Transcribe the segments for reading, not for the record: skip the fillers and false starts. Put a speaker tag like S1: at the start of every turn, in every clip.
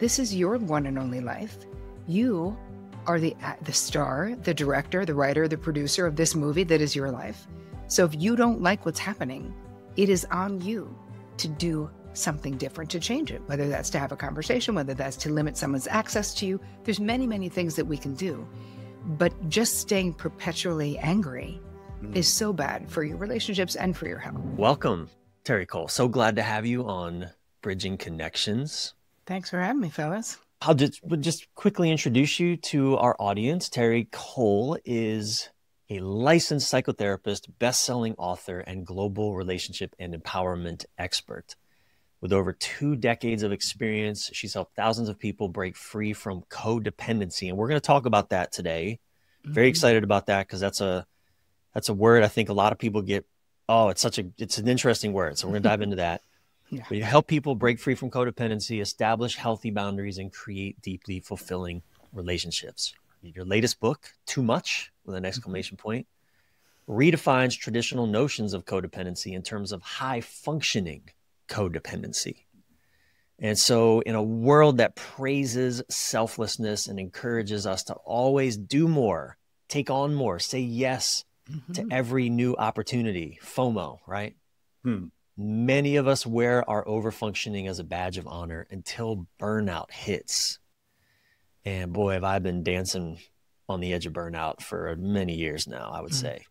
S1: This is your one and only life. You are the star, the director, the writer, the producer of this movie that is your life. So if you don't like what's happening, it is on you to do something different to change it, whether that's to have a conversation, whether that's to limit someone's access to you. There's many, many things that we can do. But just staying perpetually angry is so bad for your relationships and for your health.
S2: Welcome, Terri Cole. So glad to have you on Bridging Connections.
S1: Thanks for having me, fellas.
S2: I'll just quickly introduce you to our audience. Terri Cole is a licensed psychotherapist, best-selling author, and global relationship and empowerment expert. With over 2 decades of experience, she's helped thousands of people break free from codependency. And we're going to talk about that today. Very excited about that because that's a word I think a lot of people get, it's an interesting word. So we're going to dive into that.
S1: Yeah.
S2: But you help people break free from codependency, establish healthy boundaries, and create deeply fulfilling relationships. Your latest book, Too Much, with an exclamation point, redefines traditional notions of codependency in terms of high-functioning codependency. And so in a world that praises selflessness and encourages us to always do more, take on more, say yes to every new opportunity, FOMO, right? Many of us wear our overfunctioning as a badge of honor until burnout hits. And boy, have I been dancing on the edge of burnout for many years now, I would say.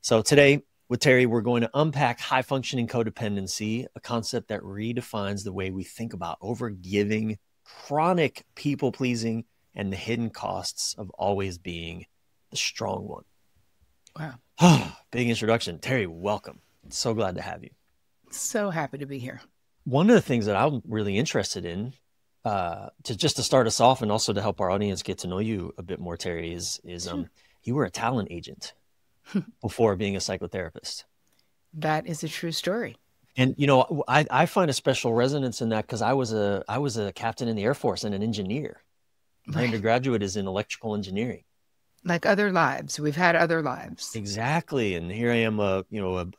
S2: So today with Terri, we're going to unpack high-functioning codependency, a concept that redefines the way we think about overgiving, chronic people-pleasing, and the hidden costs of always being the strong one.
S1: Wow.
S2: Big introduction. Terri, welcome. So glad to have you.
S1: So happy to be here.
S2: One of the things that I'm really interested in, to start us off and also to help our audience get to know you a bit more, Terri, is you were a talent agent before being a psychotherapist. That
S1: is a true story.
S2: And, I find a special resonance in that because I was a captain in the Air Force and an engineer. My undergraduate is in electrical engineering.
S1: Like other lives. We've had other lives.
S2: Exactly. And here I am, a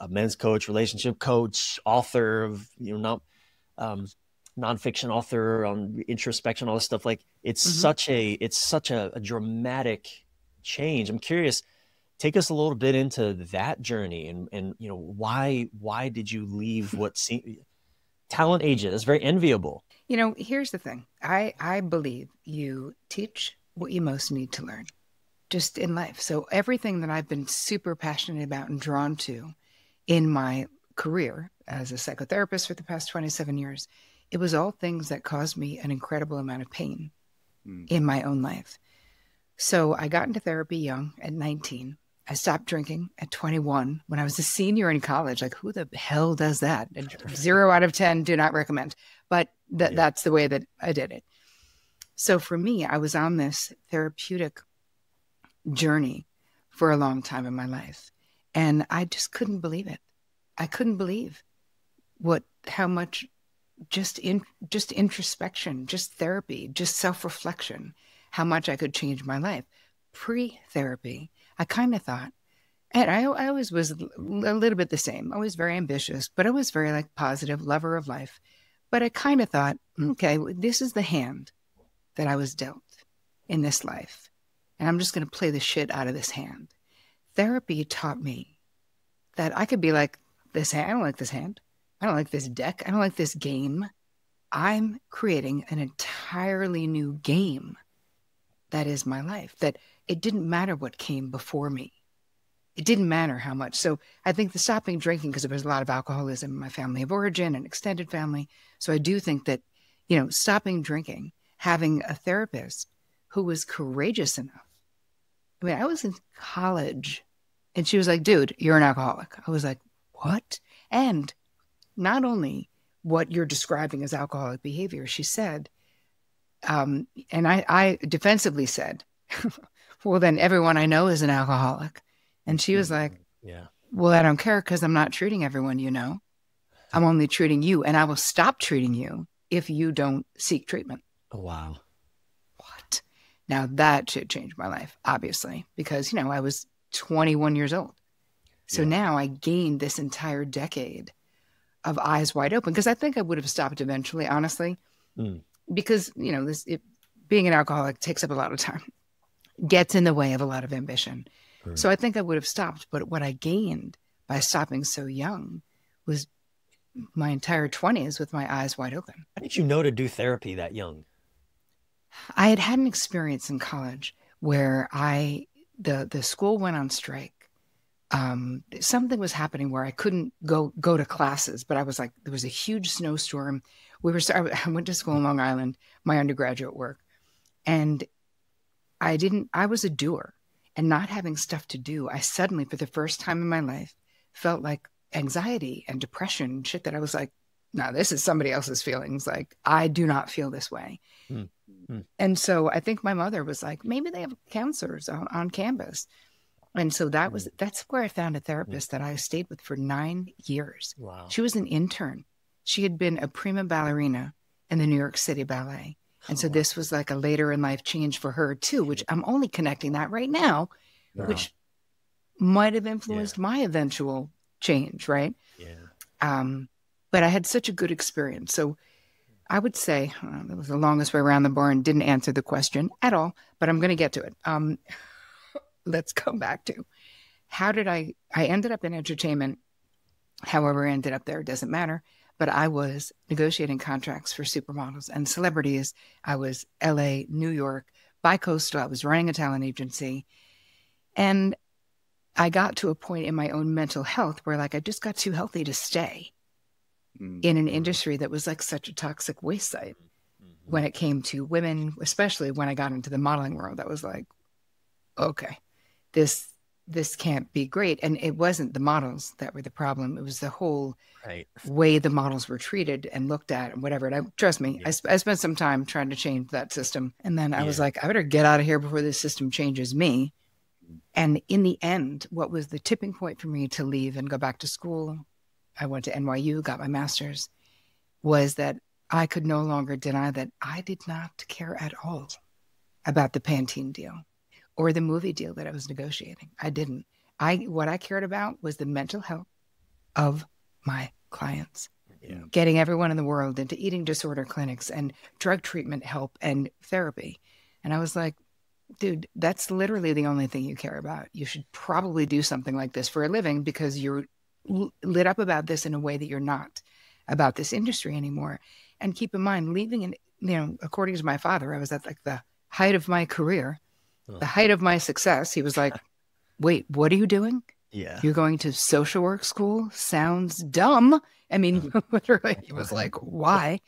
S2: men's coach, relationship coach, author of, nonfiction author on introspection, all this stuff. Like it's such a dramatic change. I'm curious, take us a little bit into that journey and why did you leave what seemed talent agent? That's very enviable.
S1: Here's the thing. I believe you teach what you most need to learn. Just in life. So everything that I've been super passionate about and drawn to in my career as a psychotherapist for the past 27 years, it was all things that caused me an incredible amount of pain in my own life. So I got into therapy young at 19. I stopped drinking at 21 when I was a senior in college. Like, who the hell does that? 0 out of 10, do not recommend. But that's the way that I did it. So for me, I was on this therapeutic journey for a long time in my life. And I just couldn't believe it. I couldn't believe how much just introspection, just therapy, just self-reflection, how much I could change my life. Pre-therapy, I kind of thought, and I always was a little bit the same. I was very ambitious, but I was very positive, lover of life. But I kind of thought, okay, this is the hand that I was dealt in this life. And I'm just going to play the shit out of this hand. Therapy taught me that I could be like, this hand, I don't like this hand. I don't like this deck. I don't like this game. I'm creating an entirely new game that is my life. That it didn't matter what came before me. It didn't matter how much. So I think the stopping drinking, because there was a lot of alcoholism in my family of origin and extended family. So I do think that, stopping drinking, having a therapist who was courageous enough. I was in college and she was like, dude, you're an alcoholic. I was like, what? And not only what you're describing as alcoholic behavior, she said, and I defensively said, well, then everyone I know is an alcoholic. And she was like, well, I don't care because I'm not treating everyone, I'm only treating you, and I will stop treating you if you don't seek treatment.
S2: Oh, wow.
S1: What? Now that should change my life, obviously, because, I was 21 years old. So now I gained this entire decade of eyes wide open, because I think I would have stopped eventually, honestly. because, being an alcoholic takes up a lot of time, gets in the way of a lot of ambition. So I think I would have stopped. But what I gained by stopping so young was my entire 20s with my eyes wide open.
S2: How did you know to do therapy that young?
S1: I had an experience in college where the school went on strike. Something was happening where I couldn't go to classes, but I was like, there was a huge snowstorm. I went to school in Long Island, my undergraduate work, and I was a doer, and not having stuff to do, I suddenly, for the first time in my life, felt like anxiety and depression and shit that I was like, no, this is somebody else's feelings. Like, I do not feel this way. And so I think my mother was like, maybe they have counselors on campus. And so that's where I found a therapist that I stayed with for 9 years.
S2: Wow.
S1: She was an intern. She had been a prima ballerina in the New York City Ballet. And so this was like a later in life change for her too, which I'm only connecting that right now, which might have influenced my eventual change, right?
S2: Yeah.
S1: But I had such a good experience. So I would say that was the longest way around the barn, didn't answer the question at all, but I'm going to get to it. Let's go back to how did I ended up in entertainment. However, I ended up there, doesn't matter. But I was negotiating contracts for supermodels and celebrities. I was LA, New York, bi-coastal. I was running a talent agency. And I got to a point in my own mental health where like I just got too healthy to stay in an industry that was like such a toxic waste site when it came to women, especially when I got into the modeling world. I was like, okay, this can't be great. And it wasn't the models that were the problem. It was the whole way the models were treated and looked at and whatever. And trust me, I spent some time trying to change that system. And then I was like, I better get out of here before this system changes me. And in the end, what was the tipping point for me to leave and go back to school, I went to NYU, got my master's, was that I could no longer deny that I did not care at all about the Pantene deal or the movie deal that I was negotiating. I didn't. What I cared about was the mental health of my clients. Getting everyone in the world into eating disorder clinics and drug treatment help and therapy. And I was like, dude, that's literally the only thing you care about. You should probably do something like this for a living because you're lit up about this in a way that you're not about this industry anymore. And keep in mind, leaving, according to my father, I was at like the height of my career, the height of my success. He was like, wait, what are you doing?
S2: Yeah.
S1: You're going to social work school? Sounds dumb. I mean, literally, he was like, why?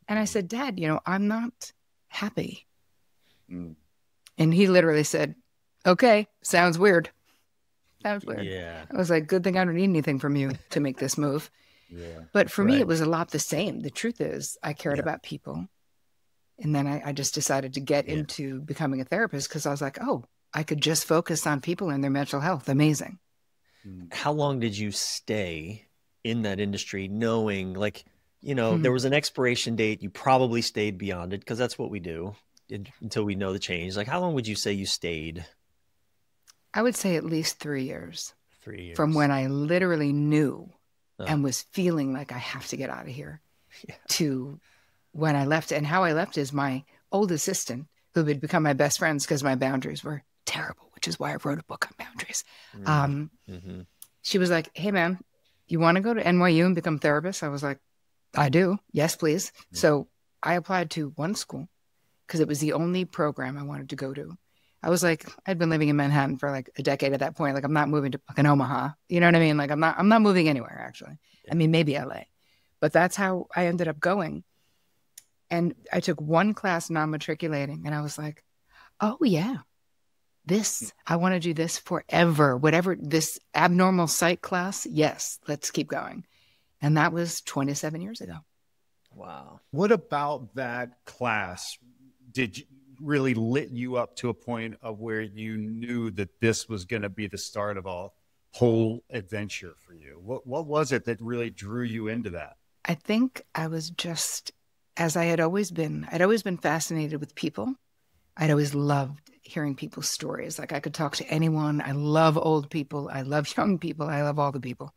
S1: And I said, Dad, I'm not happy. And he literally said, okay, sounds weird. Sounds weird.
S2: Yeah.
S1: I was like, good thing I don't need anything from you to make this move. But for me, it was a lot the same. The truth is, I cared about people. And then I just decided to get into becoming a therapist because I was like, oh, I could just focus on people and their mental health. Amazing.
S2: How long did you stay in that industry knowing there was an expiration date? You probably stayed beyond it because that's what we do until we know the change. Like, how long would you say you stayed?
S1: I would say at least 3 years.
S2: 3 years. From
S1: when I literally knew and was feeling like I have to get out of here to when I left. And how I left is my old assistant, who had become my best friends because my boundaries were terrible, which is why I wrote a book on boundaries. She was like, hey, man, you want to go to NYU and become a therapist? I was like, I do. Yes, please. So I applied to one school because it was the only program I wanted to go to. I was like, I'd been living in Manhattan for like a decade at that point. Like, I'm not moving to fucking Omaha. You know what I mean? Like, I'm not moving anywhere, actually. I mean, maybe LA. But that's how I ended up going. And I took one class non-matriculating, and I was like, oh, yeah, I want to do this forever. Whatever this abnormal psych class, yes, let's keep going. And that was 27 years ago.
S2: Wow.
S3: What about that class did you really lit you up to a point of where you knew that this was going to be the start of a whole adventure for you? What was it that really drew you into that?
S1: I think I was just, as I had always been, I'd always been fascinated with people. I'd always loved hearing people's stories. Like, I could talk to anyone. I love old people. I love young people. I love all the people.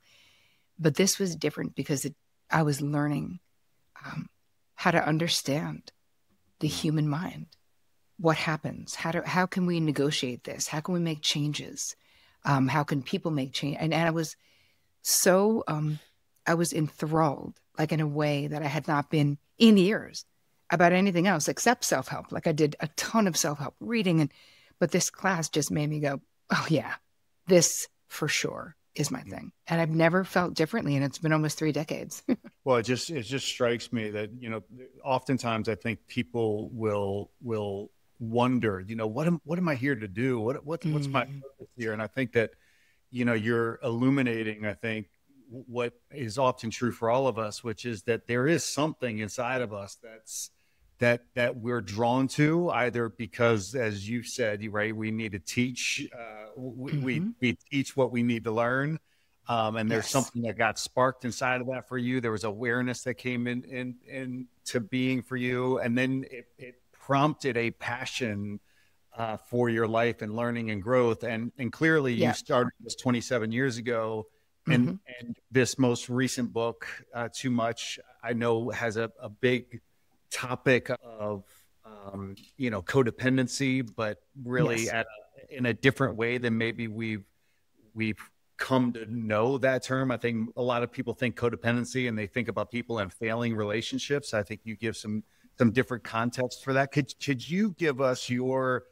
S1: But this was different because I was learning how to understand the human mind. What happens? How can we negotiate this? How can we make changes? How can people make change? And I was so, I was enthralled, like in a way that I had not been in years about anything else except self-help. Like I did a ton of self-help reading, but this class just made me go, oh yeah, this for sure is my thing. And I've never felt differently. And it's been almost 3 decades.
S3: Well, it just strikes me that, oftentimes I think people will wonder, what am I here to do? What's my purpose here? And I think that, you're illuminating, I think, what is often true for all of us, which is that there is something inside of us that we're drawn to, either because, as you said, right, we need to teach, we teach what we need to learn. And there's something that got sparked inside of that for you. There was awareness that came into being for you. And then it prompted a passion for your life and learning and growth. And clearly you started this 27 years ago. And this most recent book, Too Much, I know has a big topic of, codependency, but really in a different way than maybe we've come to know that term. I think a lot of people think codependency and they think about people in failing relationships. I think you give some different context for that. Could you give us your,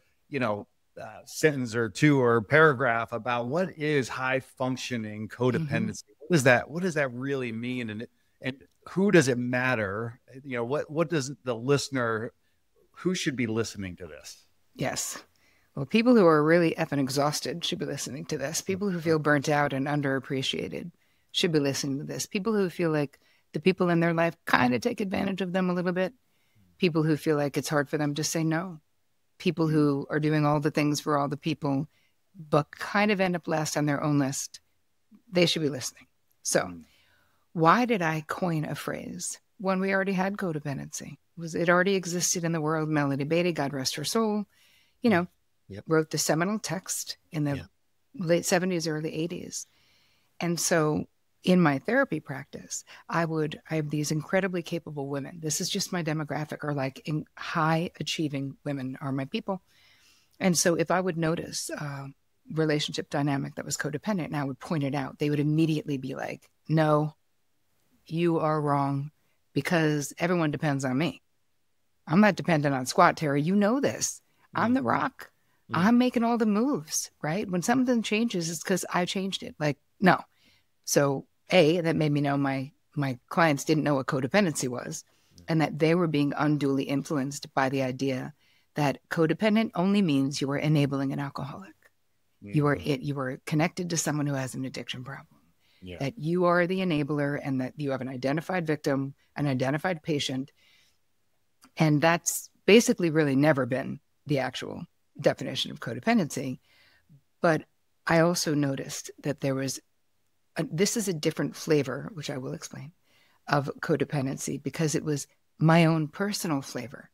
S3: sentence or two or paragraph about what is high functioning codependency? What does that really mean? And who does it matter? What does the listener, who should be listening to this?
S1: Yes. Well, people who are really effing exhausted should be listening to this. People who feel burnt out and underappreciated should be listening to this. People who feel like the people in their life kind of take advantage of them a little bit. People who feel like it's hard for them to say no. People who are doing all the things for all the people, but kind of end up last on their own list. They should be listening. So why did I coin a phrase when we already had codependency? It already existed in the world. Melody Beatty, God rest her soul, wrote the seminal text in the late 70s, early 80s. And so in my therapy practice, I have these incredibly capable women. This is just my demographic, or like high achieving women are my people. And so if I would notice a relationship dynamic that was codependent and I would point it out, they would immediately be like, no, you are wrong, because everyone depends on me. I'm not dependent on squat, Terri. You know this. I'm the rock. I'm making all the moves, right? When something changes, it's because I changed it. Like, no. So that made me know my clients didn't know what codependency was, and that they were being unduly influenced by the idea that codependent only means you are enabling an alcoholic. You are connected to someone who has an addiction problem, that you are the enabler, and that you have an identified victim, an identified patient. And that's basically really never been the actual definition of codependency. But I also noticed that there was this is a different flavor, which I will explain, of codependency, because it was my own personal flavor.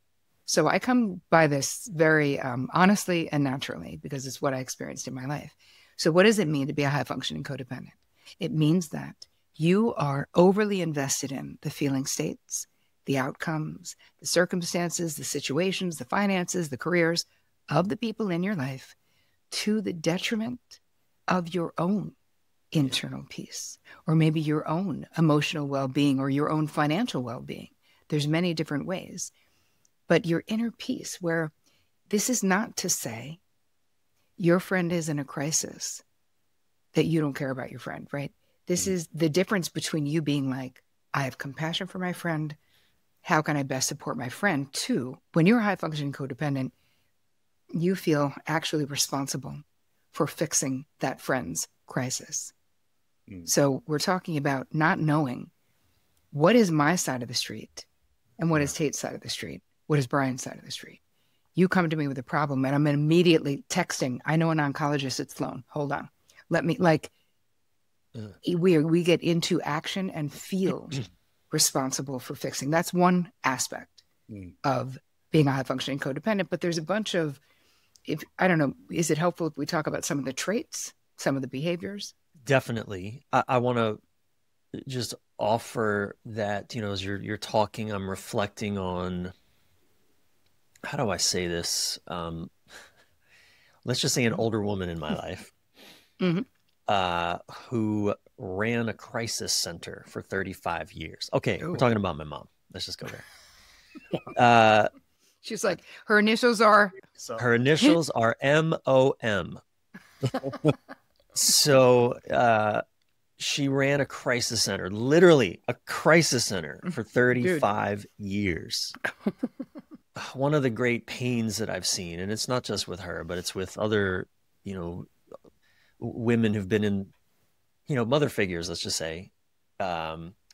S1: So I come by this very honestly and naturally, because it's what I experienced in my life. So what does it mean to be a high-functioning codependent? It means that you are overly invested in the feeling states, the outcomes, the circumstances, the situations, the finances, the careers of the people in your life, to the detriment of your own internal peace, or maybe your own emotional well-being, or your own financial well-being. There's many different ways. But your inner peace, where this is not to say your friend is in a crisis, that you don't care about your friend, right? This is the difference between you being like, I have compassion for my friend. How can I best support my friend? To, when you're a high-functioning codependent, you feel actually responsible for fixing that friend's crisis. So we're talking about not knowing what is my side of the street and what is Tait's side of the street. What is Bryan's side of the street? You come to me with a problem and I'm immediately texting. I know an oncologist, it's Sloan. Hold on. Let me, we get into action and feel responsible for fixing. That's one aspect of being a high functioning codependent. But there's a bunch of, I don't know, is it helpful if we talk about some of the traits, some of the behaviors?
S2: Definitely. I want to just offer that, as you're talking, I'm reflecting on, how do I say this? Let's just say an older woman in my life who ran a crisis center for 35 years. Okay,
S1: Ooh.
S2: we're talking about my mom. Let's just go there.
S1: She's like, her initials are
S2: MOM. So she ran a crisis center, literally a crisis center for 35 years. One of the great pains that I've seen, and it's not just with her, but it's with other, women who've been in, mother figures, let's just say,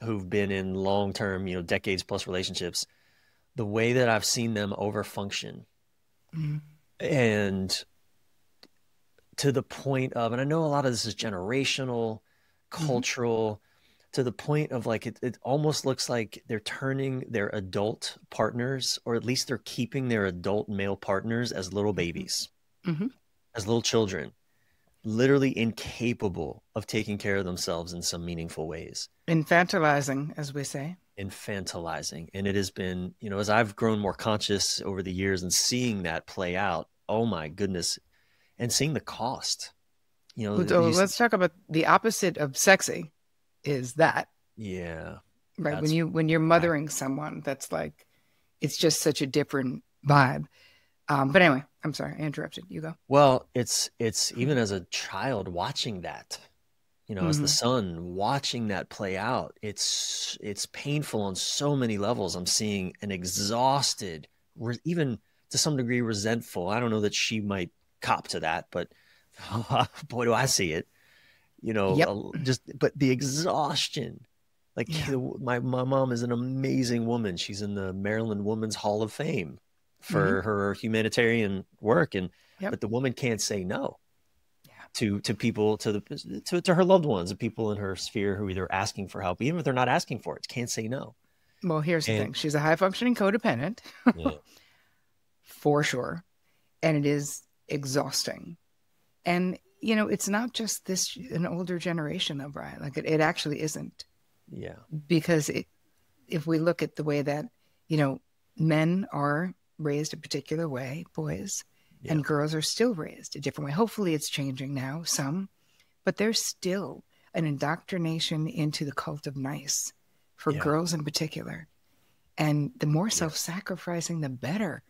S2: who've been in long-term, decades plus relationships, the way that I've seen them overfunction. And to the point of, and I know a lot of this is generational, cultural, to the point of like, it almost looks like they're turning their adult partners, or at least they're keeping their adult male partners as little babies, as little children, literally incapable of taking care of themselves in some meaningful ways.
S1: Infantilizing, as we say.
S2: Infantilizing. And it has been, as I've grown more conscious over the years and seeing that play out, oh my goodness, and seeing the cost.
S1: Let's talk about the opposite of sexy is that.
S2: Yeah.
S1: Right. When you're mothering someone, that's like, it's just such a different vibe. But anyway, I'm sorry, I interrupted. You go.
S2: Well, it's even as a child watching that, as the son watching that play out, it's painful on so many levels. I'm seeing an exhausted, even to some degree resentful. I don't know that she might cop to that, but boy, do I see it, but the exhaustion, like my mom is an amazing woman. She's in the Maryland Women's Hall of Fame for her humanitarian work. But the woman can't say no to people, to her loved ones, the people in her sphere who either asking for help, even if they're not asking for it, can't say no.
S1: Well, here's the thing. She's a high functioning codependent for sure. And it is exhausting. And, it's not just an older generation of Bryan. Like it actually isn't.
S2: Yeah.
S1: Because if we look at the way that, men are raised a particular way, boys, and girls are still raised a different way. Hopefully it's changing now, but there's still an indoctrination into the cult of nice for girls in particular. And the more self-sacrificing, the better,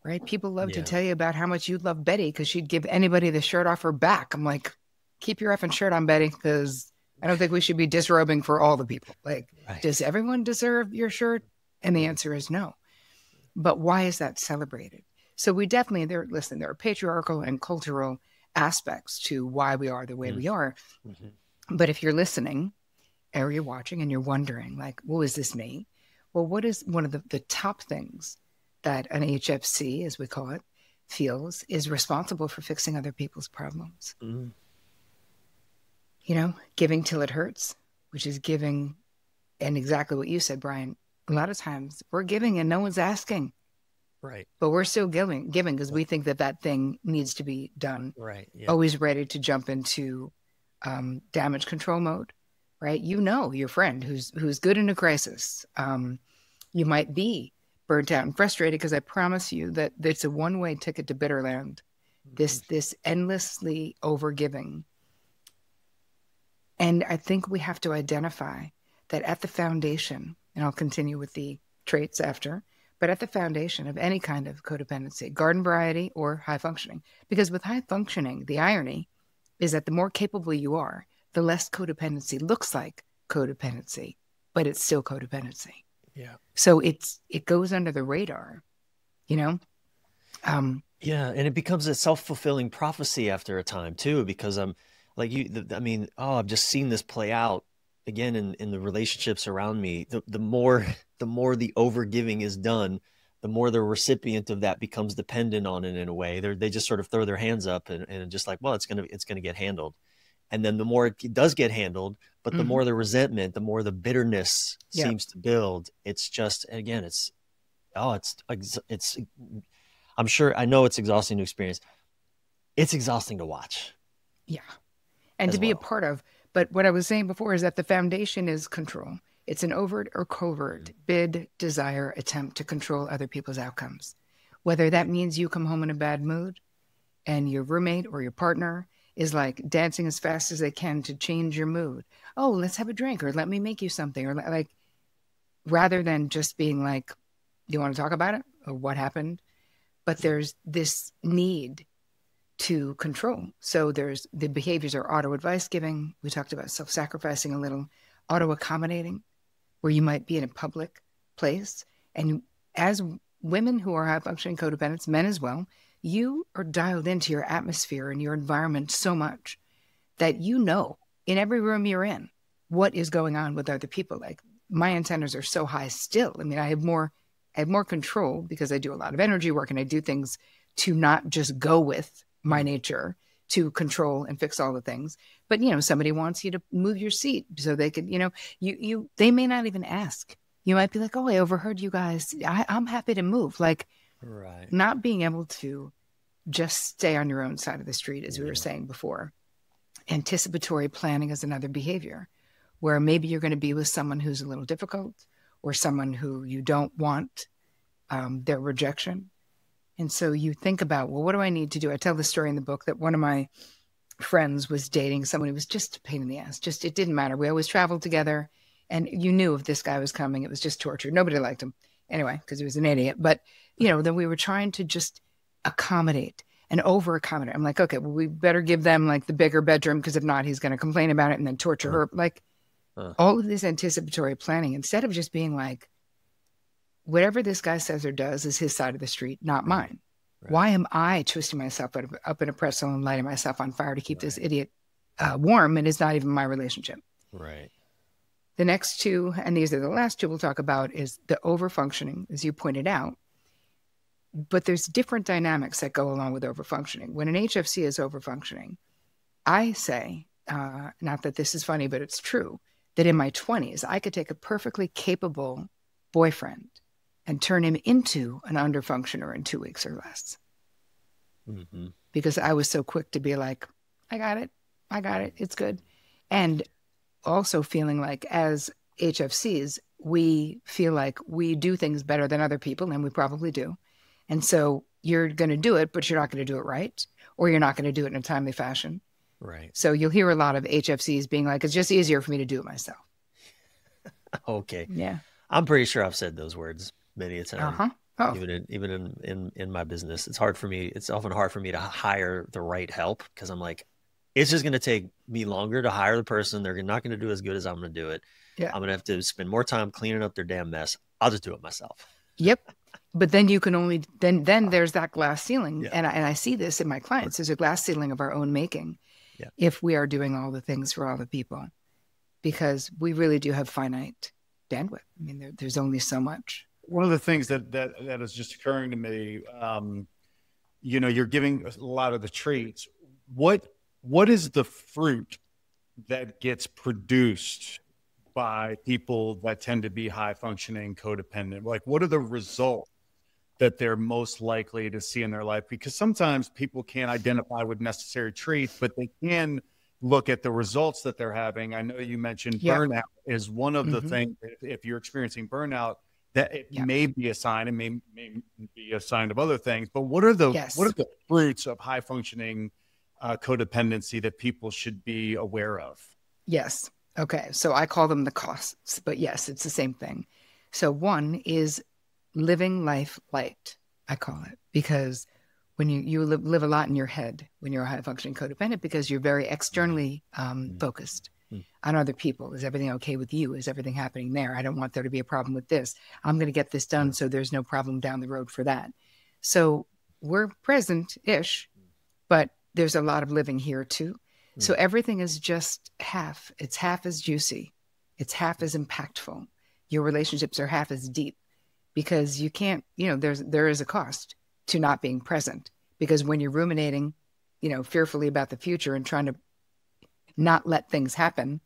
S1: right? People love to tell you about how much you love Betty because she'd give anybody the shirt off her back. I'm like, keep your effing shirt on, Betty, because I don't think we should be disrobing for all the people. Like, does everyone deserve your shirt? And the answer is no. But why is that celebrated? So we definitely, there are patriarchal and cultural aspects to why we are the way we are. But if you're listening or you're watching and you're wondering, like, well, is this me? Well, what is one of the top things that an HFC, as we call it, feels is responsible for fixing other people's problems? Giving till it hurts, which is giving. And exactly what you said, Bryan, a lot of times we're giving and no one's asking.
S2: Right. But
S1: we're still giving because we think that thing needs to be done.
S2: Right. Yeah.
S1: Always ready to jump into damage control mode, right? Your friend who's good in a crisis. You might be burnt out and frustrated because I promise you that it's a one-way ticket to Bitterland. This endlessly overgiving. And I think we have to identify that at the foundation, and I'll continue with the traits after, but at the foundation of any kind of codependency, garden variety or high functioning, because with high functioning, the irony is that the more capable you are, the less codependency looks like codependency, but it's still codependency.
S2: Yeah.
S1: So it goes under the radar,
S2: Yeah. And it becomes a self-fulfilling prophecy after a time too, because I've just seen this play out again in the relationships around me. The more the overgiving is done, the more the recipient of that becomes dependent on it in a way. They just sort of throw their hands up and just like, well, it's gonna get handled. And then the more it does get handled, but the more the resentment, the more the bitterness seems to build. It's just, again, I'm sure, I know it's exhausting to experience. It's exhausting to watch.
S1: Yeah. And to be a part of. But what I was saying before is that the foundation is control. It's an overt or covert bid, desire, attempt to control other people's outcomes. Whether that means you come home in a bad mood and your roommate or your partner is like dancing as fast as they can to change your mood. Oh, let's have a drink, or let me make you something, or like, rather than just being like, do you want to talk about it or what happened? But there's this need to control. So there's the behaviors are auto advice giving. We talked about self-sacrificing a little, auto accommodating, where you might be in a public place. And as women who are high functioning codependents, men as well, you are dialed into your atmosphere and your environment so much that you know in every room you're in what is going on with other people. Like, my antennas are so high still. I mean, I have more control because I do a lot of energy work and I do things to not just go with my nature to control and fix all the things. But, you know, somebody wants you to move your seat so they could, you know, they may not even ask. You might be like, oh, I overheard you guys. I'm happy to move. Like,
S2: Right.
S1: not being able to just stay on your own side of the street, as we were saying before. Anticipatory planning is another behavior where maybe you're going to be with someone who's a little difficult or someone who you don't want their rejection. And so you think about, well, what do I need to do? I tell the story in the book that one of my friends was dating someone who was just a pain in the ass. Just, it didn't matter. We always traveled together and you knew if this guy was coming, it was just torture. Nobody liked him anyway, because he was an idiot. But, you know, then we were trying to just accommodate and over accommodate. I'm like, okay, well, we better give them like the bigger bedroom, because if not, he's going to complain about it and then torture her. Like all of this anticipatory planning, instead of just being like, whatever this guy says or does is his side of the street, not mine. Right. Why am I twisting myself up in a pretzel and lighting myself on fire to keep this idiot warm? And it's not even my relationship.
S2: Right.
S1: The next two, and these are the last two we'll talk about, is the overfunctioning, as you pointed out. But there's different dynamics that go along with overfunctioning. When an HFC is overfunctioning, I say, not that this is funny, but it's true, that in my 20s, I could take a perfectly capable boyfriend and turn him into an underfunctioner in 2 weeks or less. Mm-hmm. Because I was so quick to be like, I got it, it's good. And also feeling like as HFCs, we feel like we do things better than other people, and we probably do. And so you're going to do it, but you're not going to do it right, or you're not going to do it in a timely fashion.
S2: Right.
S1: So you'll hear a lot of HFCs being like, it's just easier for me to do it myself.
S2: Okay.
S1: Yeah.
S2: I'm pretty sure I've said those words many a time.
S1: Uh-huh. Oh.
S2: Even in my business, it's often hard for me to hire the right help, because I'm like, it's just going to take me longer to hire the person. They're not going to do as good as I'm going to do it. Yeah. I'm going to have to spend more time cleaning up their damn mess. I'll just do it myself.
S1: Yep. But then you can only, then there's that glass ceiling. Yeah. And I see this in my clients. There's a glass ceiling of our own making. Yeah. If we are doing all the things for all the people, because we really do have finite bandwidth. I mean, there's only so much.
S3: One of the things that is just occurring to me, you know, you're giving a lot of the traits. What is the fruit that gets produced by people that tend to be high functioning codependent? Like, what are the results that they're most likely to see in their life? Because sometimes people can't identify with necessary traits, but they can look at the results that they're having. I know you mentioned burnout is one of the things. If you're experiencing burnout, that it may be a sign, and may be a sign of other things. But what are the fruits of high functioning codependency that people should be aware of?
S1: Yes. Okay. So I call them the costs, but yes, it's the same thing. So one is living life light, I call it, because when you live a lot in your head when you're a high functioning codependent, because you're very externally focused on other people. Is everything okay with you? Is everything happening there? I don't want there to be a problem with this. I'm going to get this done so there's no problem down the road for that. So we're present-ish, but there's a lot of living here too. So everything is just half. It's half as juicy. It's half as impactful. Your relationships are half as deep, because you can't, you know, there is a cost to not being present, because when you're ruminating, you know, fearfully about the future and trying to not let things happen,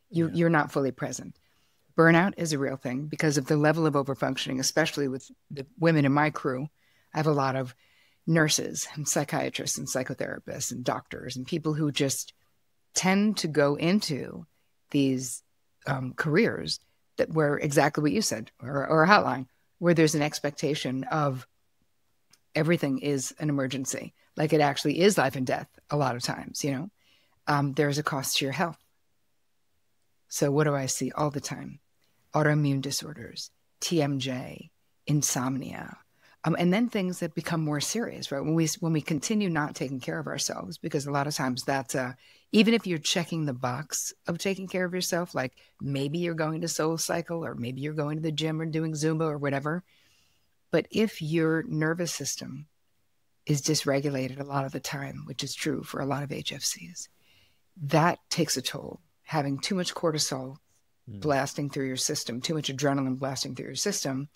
S1: you're not fully present. Burnout is a real thing because of the level of overfunctioning, especially with the women in my crew. I have a lot of nurses and psychiatrists and psychotherapists and doctors and people who just tend to go into these careers that were exactly what you said, or a hotline, where there's an expectation of everything is an emergency. Like it actually is life and death a lot of times, there's a cost to your health. So what do I see all the time? Autoimmune disorders, TMJ, insomnia, and then things that become more serious, right? When we continue not taking care of ourselves, because a lot of times that's even if you're checking the box of taking care of yourself, like maybe you're going to SoulCycle, or maybe you're going to the gym or doing Zumba or whatever. But if your nervous system is dysregulated a lot of the time, which is true for a lot of HFCs, that takes a toll. Having too much cortisol blasting through your system, too much adrenaline blasting through your system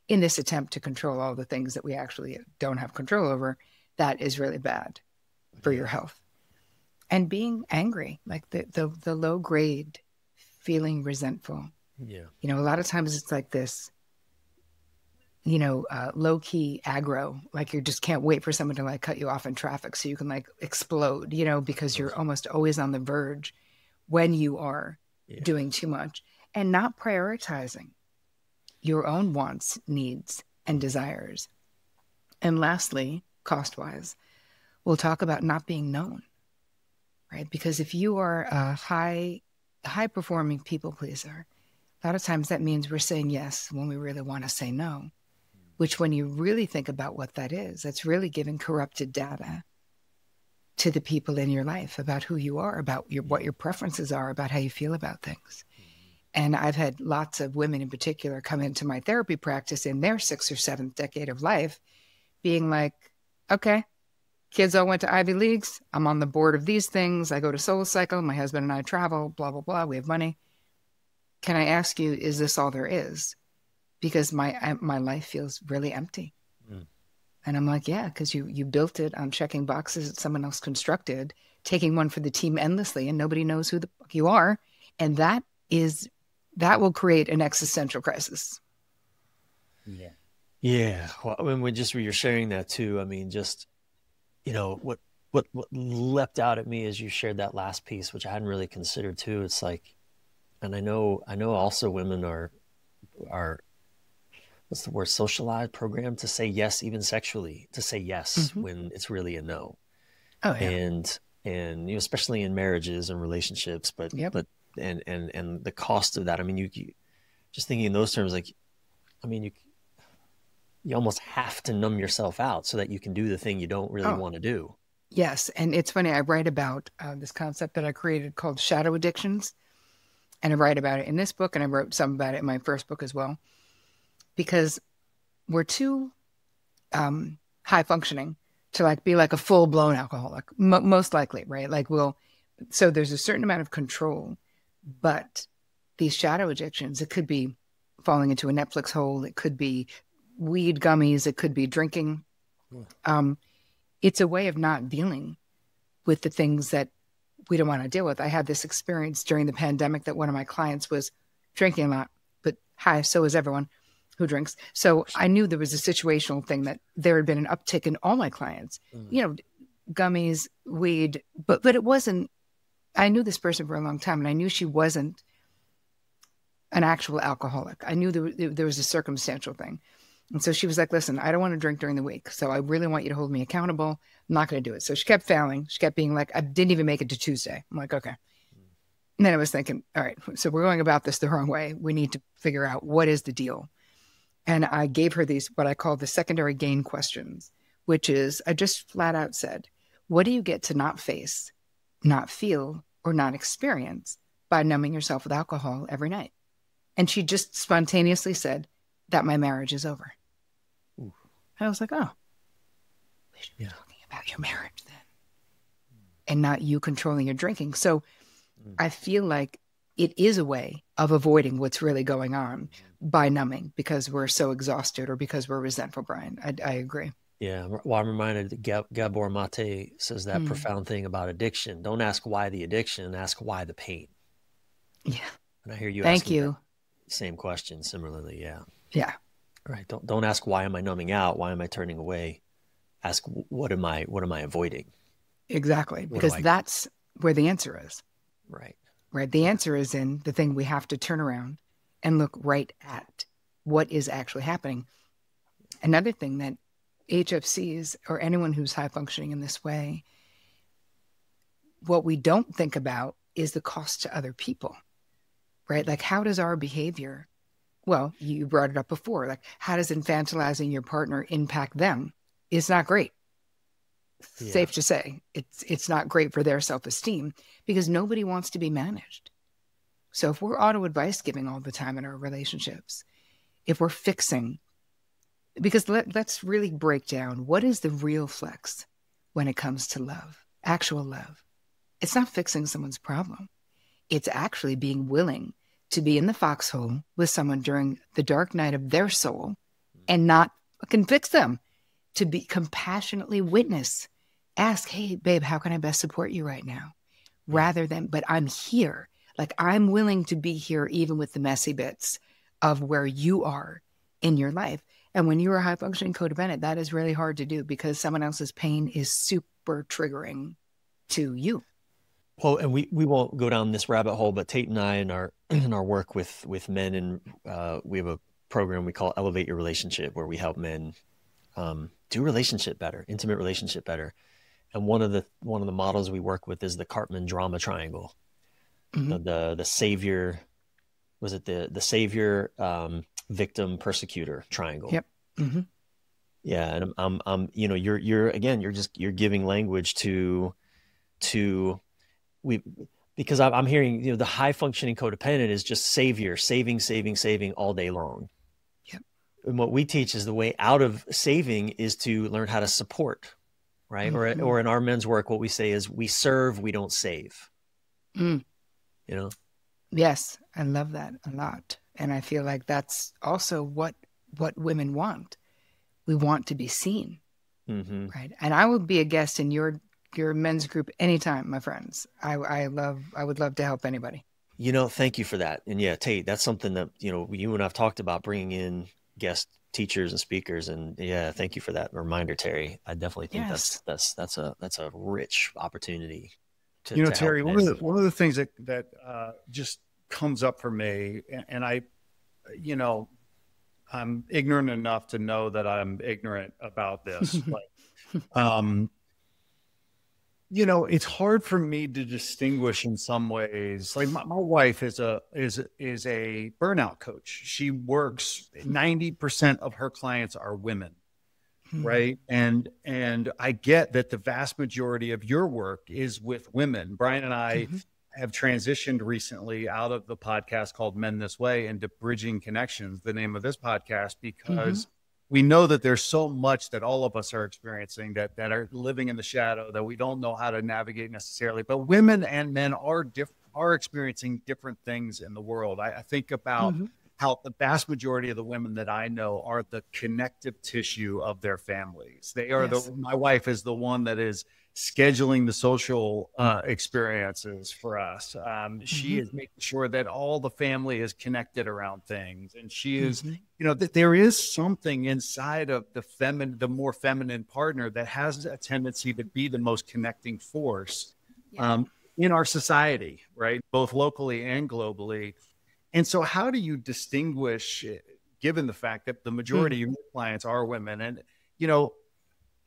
S1: in this attempt to control all the things that we actually don't have control over, that is really bad for your health. And being angry, like the low grade, feeling resentful.
S2: Yeah.
S1: A lot of times it's like this, low key aggro, like you just can't wait for someone to like cut you off in traffic so you can like explode, because you're almost always on the verge when you are doing too much and not prioritizing your own wants, needs, and desires. And lastly, cost-wise, we'll talk about not being known, right? Because if you are a high-performing people pleaser, a lot of times that means we're saying yes when we really want to say no, which when you really think about what that is, that's really giving corrupted data to the people in your life about who you are, about what your preferences are, about how you feel about things. And I've had lots of women in particular come into my therapy practice in their 6th or 7th decade of life being like, okay, kids all went to Ivy Leagues. I'm on the board of these things. I go to SoulCycle. My husband and I travel, blah, blah, blah. We have money. Can I ask you, is this all there is? Because my life feels really empty. And I'm like, yeah, because you built it on checking boxes that someone else constructed, taking one for the team endlessly, and nobody knows who the fuck you are. And that will create an existential crisis.
S2: Yeah. Yeah. Well, when you're sharing that too, I mean, just, what leapt out at me as you shared that last piece, which I hadn't really considered too. It's like, and I know also women are what's the word, socialized, programmed to say yes, even sexually, to say yes when it's really a no.
S1: Oh yeah.
S2: And especially in marriages and relationships, but and the cost of that. I mean, you just thinking in those terms, like, I mean, you almost have to numb yourself out so that you can do the thing you don't really want to do.
S1: Yes. And it's funny, I write about this concept that I created called shadow addictions. And I write about it in this book, and I wrote some about it in my first book as well. Because we're too high functioning to like be like a full blown alcoholic, most likely, right? Like so there's a certain amount of control, but these shadow addictions, it could be falling into a Netflix hole. It could be weed gummies. It could be drinking. It's a way of not dealing with the things that we don't want to deal with. I had this experience during the pandemic that one of my clients was drinking a lot, but so was everyone who drinks. So I knew there was a situational thing, that there had been an uptick in all my clients, gummies, weed, but it wasn't, I knew this person for a long time, and I knew she wasn't an actual alcoholic. I knew there was a circumstantial thing. And so she was like, listen, I don't want to drink during the week, so I really want you to hold me accountable. I'm not going to do it. So she kept failing. She kept being like, I didn't even make it to Tuesday. I'm like, okay. And then I was thinking, all right, so we're going about this the wrong way. We need to figure out what is the deal. And I gave her these, what I call the secondary gain questions, which is, I just flat out said, what do you get to not face, not feel, or not experience by numbing yourself with alcohol every night? And she just spontaneously said that my marriage is over. Ooh. I was like, oh, we should be talking about your marriage then, and not you controlling your drinking. So I feel like it is a way of avoiding what's really going on by numbing, because we're so exhausted or because we're resentful, Bryan. I agree.
S2: Yeah. Well, I'm reminded that Gabor Mate says that profound thing about addiction. Don't ask why the addiction, ask why the pain.
S1: Yeah.
S2: And I hear you
S1: Thank
S2: asking
S1: you.
S2: Same question similarly. Yeah.
S1: Yeah.
S2: Right. Don't ask, why am I numbing out? Why am I turning away? Ask, what am I avoiding?
S1: Exactly. Because that's where the answer is.
S2: Right.
S1: right? The answer is in the thing we have to turn around and look right at what is actually happening. Another thing that HFCs or anyone who's high functioning in this way, what we don't think about is the cost to other people, right? Like, how does our behavior, well, you brought it up before, like, how does infantilizing your partner impact them? It's not great.
S2: Yeah.
S1: Safe to say, it's not great for their self-esteem because nobody wants to be managed. So if we're auto advice giving all the time in our relationships, if we're fixing, because let's really break down what is the real flex when it comes to love, actual love. It's not fixing someone's problem. It's actually being willing to be in the foxhole with someone during the dark night of their soul and not fucking fix them, to be compassionately witness, ask, hey, babe, how can I best support you right now? Rather than, but I'm here. Like, I'm willing to be here even with the messy bits of where you are in your life. And when you're a high functioning codependent, that is really hard to do because someone else's pain is super triggering to you.
S2: Well, and we won't go down this rabbit hole, but Tait and I in our work with men, and we have a program we call Elevate Your Relationship, where we help men do relationship better, intimate relationship better. And one of the models we work with is the Cartman drama triangle. Mm-hmm. The savior, was it the savior, victim, persecutor triangle?
S1: Yep. Mm-hmm.
S2: Yeah, and I'm you're giving language to because I'm hearing, the high functioning codependent is just savior, saving all day long.
S1: Yep.
S2: And what we teach is the way out of saving is to learn how to support, right? Mm-hmm. Or in our men's work, what we say is we serve, we don't save.
S1: Mm.
S2: Yes,
S1: I love that a lot. And I feel like that's also what women want. We want to be seen,
S2: mm-hmm.
S1: right? And I will be a guest in your men's group anytime, my friends. I would love to help anybody.
S2: Thank you for that. And yeah, Tait, that's something that, you and I've talked about, bringing in guest teachers and speakers. And yeah, thank you for that reminder, Terri. I definitely think that's a rich opportunity.
S3: Terri, one of the things that just comes up for me, and I'm ignorant enough to know that I'm ignorant about this, but it's hard for me to distinguish in some ways. Like my wife is a burnout coach. She works, 90% of her clients are women. Right. And I get that the vast majority of your work is with women. Bryan and I have transitioned recently out of the podcast called Men This Way into Bridging Connections, the name of this podcast, because we know that there's so much that all of us are experiencing that are living in the shadow that we don't know how to navigate necessarily. But women and men are experiencing different things in the world. I think about how the vast majority of the women that I know are the connective tissue of their families. They are my wife is the one that is scheduling the social experiences for us. She is making sure that all the family is connected around things. And she is, that there is something inside of the more feminine partner that has a tendency to be the most connecting force in our society, right? Both locally and globally. And so how do you distinguish, given the fact that the majority of your clients are women? And,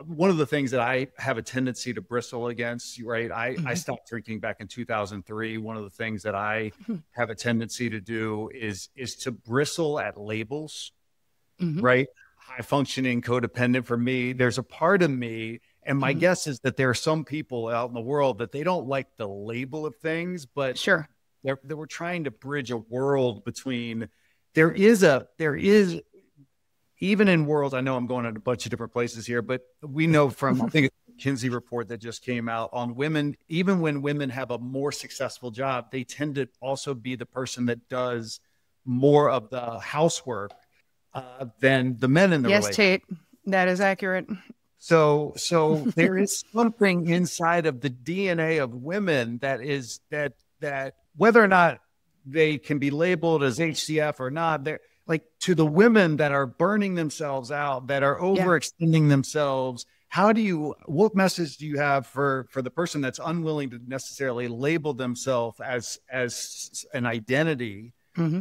S3: one of the things that I have a tendency to bristle against, right? I stopped drinking back in 2003. One of the things that I have a tendency to do is to bristle at labels, right? High functioning codependent, for me, there's a part of me, and my guess is that there are some people out in the world that they don't like the label of things, but they were trying to bridge a world between, there is even in worlds, I know I'm going in a bunch of different places here, but we know from, I think, a McKinsey report that just came out on women, even when women have a more successful job, they tend to also be the person that does more of the housework than the men in the relationship.
S1: Yes, Tait, that is accurate.
S3: So there is something inside of the DNA of women that is that whether or not they can be labeled as HCF or not, they're like, to the women that are burning themselves out, that are overextending themselves, what message do you have for the person that's unwilling to necessarily label themselves as an identity,
S1: Mm-hmm.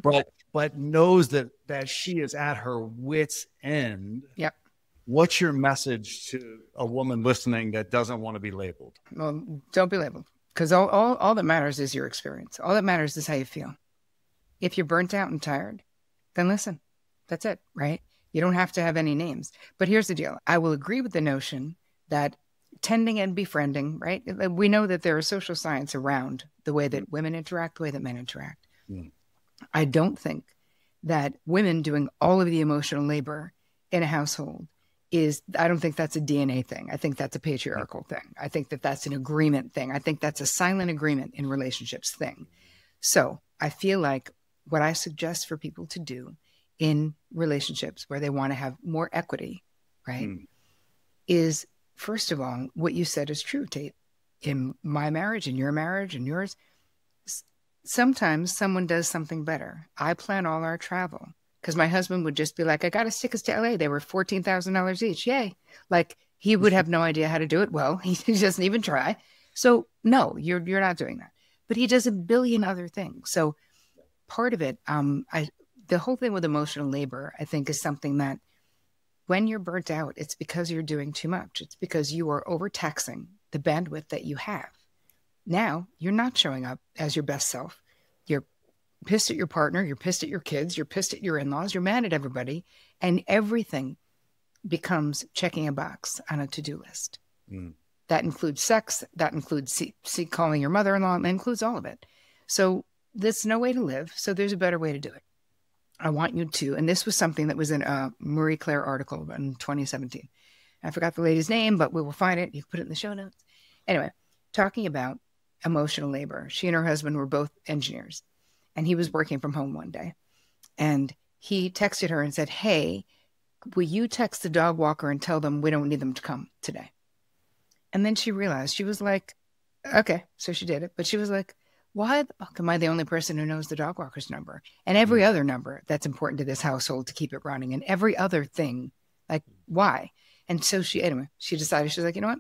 S3: but knows that she is at her wit's end?
S1: Yep.
S3: What's your message to a woman listening that doesn't want to be labeled?
S1: Well, don't be labeled, because all that matters is your experience. All that matters is how you feel. If you're burnt out and tired, then listen. That's it, right? You don't have to have any names. But here's the deal. I will agree with the notion that tending and befriending, right? We know that there is social science around the way that women interact, the way that men interact. Mm. I don't think that women doing all of the emotional labor in a household I don't think that's a DNA thing. I think that's a patriarchal thing. I think that that's an agreement thing. I think that's a silent agreement in relationships thing. So I feel like what I suggest for people to do in relationships where they want to have more equity, right, is, first of all, what you said is true, Tait. In my marriage, in your marriage, in yours, sometimes someone does something better. I plan all our travel because my husband would just be like, I got us tickets to LA. They were $14,000 each. Yay. Like, he would have no idea how to do it. Well, he doesn't even try. So no, you're not doing that. But he does a billion other things. So part of it, the whole thing with emotional labor, I think, is something that when you're burnt out, it's because you're doing too much. It's because you are overtaxing the bandwidth that you have. Now you're not showing up as your best self. You're pissed at your partner. You're pissed at your kids. You're pissed at your in-laws. You're mad at everybody. And everything becomes checking a box on a to-do list. That includes sex. That includes calling your mother-in-law. That includes all of it. So there's no way to live. So there's a better way to do it. I want you to, and this was something that was in a Marie Claire article in 2017. I forgot the lady's name, but we will find it. You can put it in the show notes. Anyway, talking about emotional labor. She and her husband were both engineers, and he was working from home one day. And he texted her and said, hey, will you text the dog walker and tell them we don't need them to come today? And then she realized, she was like, okay. So she did it. But she was like, why the fuck am I the only person who knows the dog walker's number and every other number that's important to this household to keep it running and every other thing? Like, why? And so she decided, she was like, you know what?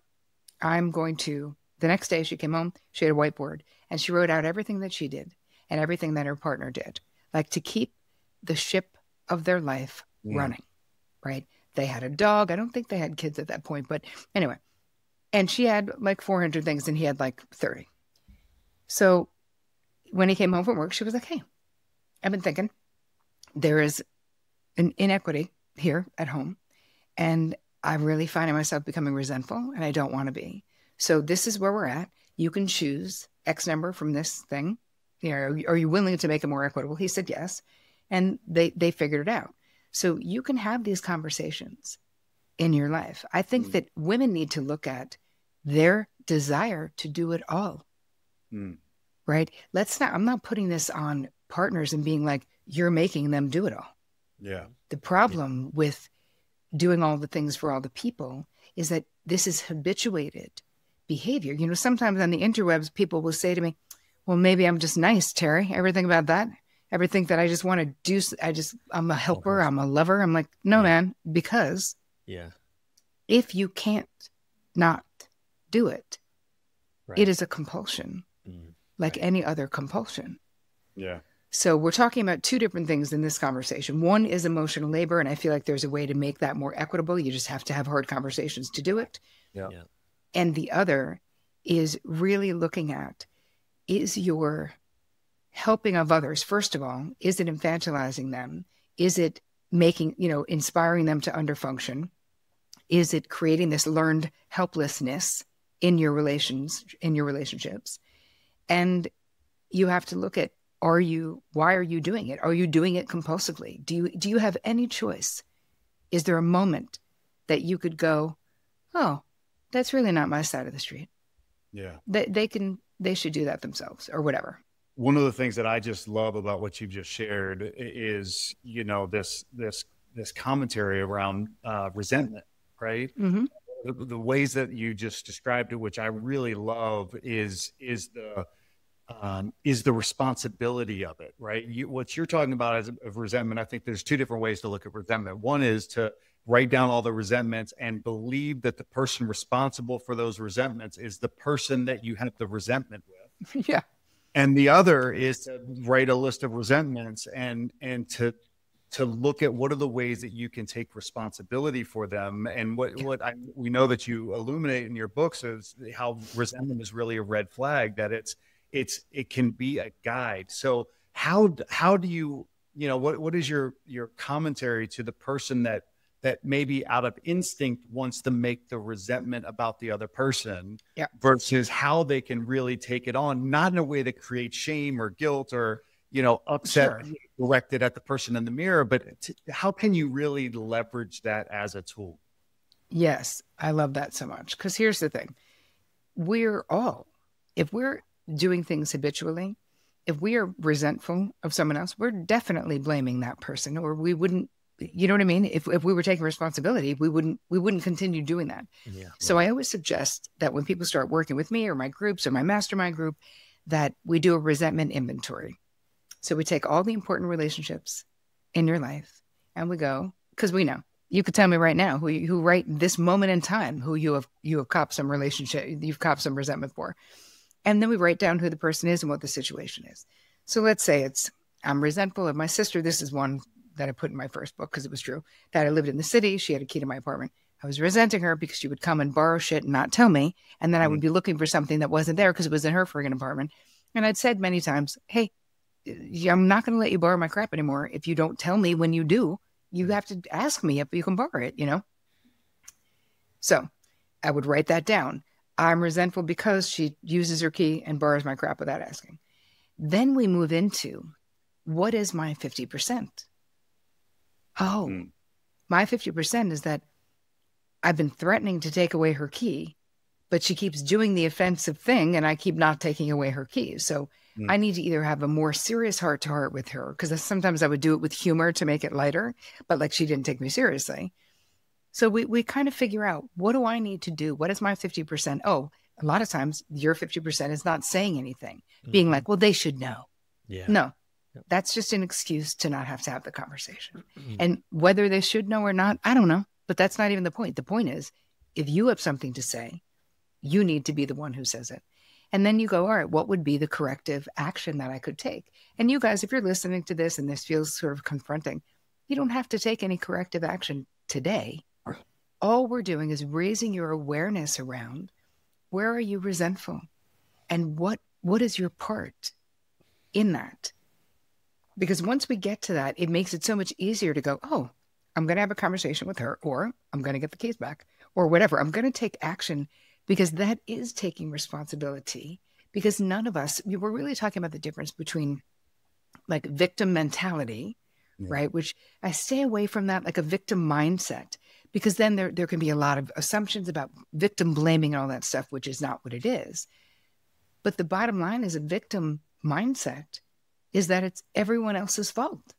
S1: The next day she came home, she had a whiteboard and she wrote out everything that she did and everything that her partner did, like to keep the ship of their life running, right? They had a dog. I don't think they had kids at that point, but anyway. And she had like 400 things and he had like 30. So when he came home from work, she was like, hey, I've been thinking there is an inequity here at home and I'm really finding myself becoming resentful and I don't want to be. So this is where we're at. You can choose X number from this thing. You know, are you willing to make it more equitable? He said yes. And they figured it out. So you can have these conversations in your life. I think that women need to look at their desire to do it all. Right? I'm not putting this on partners and being like, you're making them do it all.
S3: Yeah.
S1: The problem with doing all the things for all the people is that this is habituated behavior. You know, sometimes on the interwebs, people will say to me, well, maybe I'm just nice, Terri. Everything about that, everything that I just want to do. I'm a helper. I'm a lover. I'm like, no, man, because if you can't not do it, it is a compulsion. Like any other compulsion.
S3: Yeah.
S1: So we're talking about two different things in this conversation. One is emotional labor, and I feel like there's a way to make that more equitable. You just have to have hard conversations to do it.
S3: Yeah.
S1: And the other is really looking at, is your helping of others, first of all, is it infantilizing them? Is it inspiring them to underfunction? Is it creating this learned helplessness in your relationships? And you have to look at, why are you doing it? Are you doing it compulsively? Do you have any choice? Is there a moment that you could go, oh, that's really not my side of the street?
S3: Yeah.
S1: They should do that themselves or whatever.
S3: One of the things that I just love about what you've just shared is, this commentary around resentment, right?
S1: Mm-hmm.
S3: The ways that you just described it, which I really love, is the responsibility of it, right? What you're talking about as of resentment, I think there's two different ways to look at resentment. One is to write down all the resentments and believe that the person responsible for those resentments is the person that you have the resentment with.
S1: Yeah.
S3: And the other is to write a list of resentments and to look at what are the ways that you can take responsibility for them. And we know that you illuminate in your books is how resentment is really a red flag, that it can be a guide. So how do you, what is your commentary to the person that maybe out of instinct wants to make the resentment about the other person, versus how they can really take it on, not in a way that creates shame or guilt or, upset directed at the person in the mirror, but how can you really leverage that as a tool?
S1: Yes, I love that so much. Because here's the thing. If we're doing things habitually, if we are resentful of someone else, we're definitely blaming that person, or we wouldn't, you know what I mean? If we were taking responsibility, we wouldn't continue doing that. Yeah, so I always suggest that when people start working with me or my groups or my mastermind group, that we do a resentment inventory. So we take all the important relationships in your life and we go, because we know, you could tell me right now who right this moment in time, who you have copped some relationship, you've copped some resentment for. And then we write down who the person is and what the situation is. So let's say I'm resentful of my sister. This is one that I put in my first book because it was true, that I lived in the city. She had a key to my apartment. I was resenting her because she would come and borrow shit and not tell me. And then I would be looking for something that wasn't there because it was in her friggin' apartment. And I'd said many times, hey, I'm not going to let you borrow my crap anymore. If you don't tell me when you do, you have to ask me if you can borrow it, So I would write that down. I'm resentful because she uses her key and borrows my crap without asking. Then we move into, what is my 50%? My 50% is that I've been threatening to take away her key, but she keeps doing the offensive thing and I keep not taking away her keys. So I need to either have a more serious heart-to-heart with her, because sometimes I would do it with humor to make it lighter, but like she didn't take me seriously. So we kind of figure out, what do I need to do? What is my 50%? Oh, a lot of times your 50% is not saying anything, being like, well, they should know. Yeah. No, that's just an excuse to not have to have the conversation. And whether they should know or not, I don't know, but that's not even the point. The point is, if you have something to say, you need to be the one who says it. And then you go, all right, what would be the corrective action that I could take? And you guys, if you're listening to this and this feels sort of confronting, you don't have to take any corrective action today. All we're doing is raising your awareness around, where are you resentful? And what is your part in that? Because once we get to that, it makes it so much easier to go, oh, I'm going to have a conversation with her, or I'm going to get the keys back, or whatever. I'm going to take action, because that is taking responsibility. Because none of us, we're really talking about the difference between like victim mentality, right? Which I stay away from that, like a victim mindset, because then there can be a lot of assumptions about victim blaming and all that stuff, which is not what it is. But the bottom line is, a victim mindset is that it's everyone else's fault.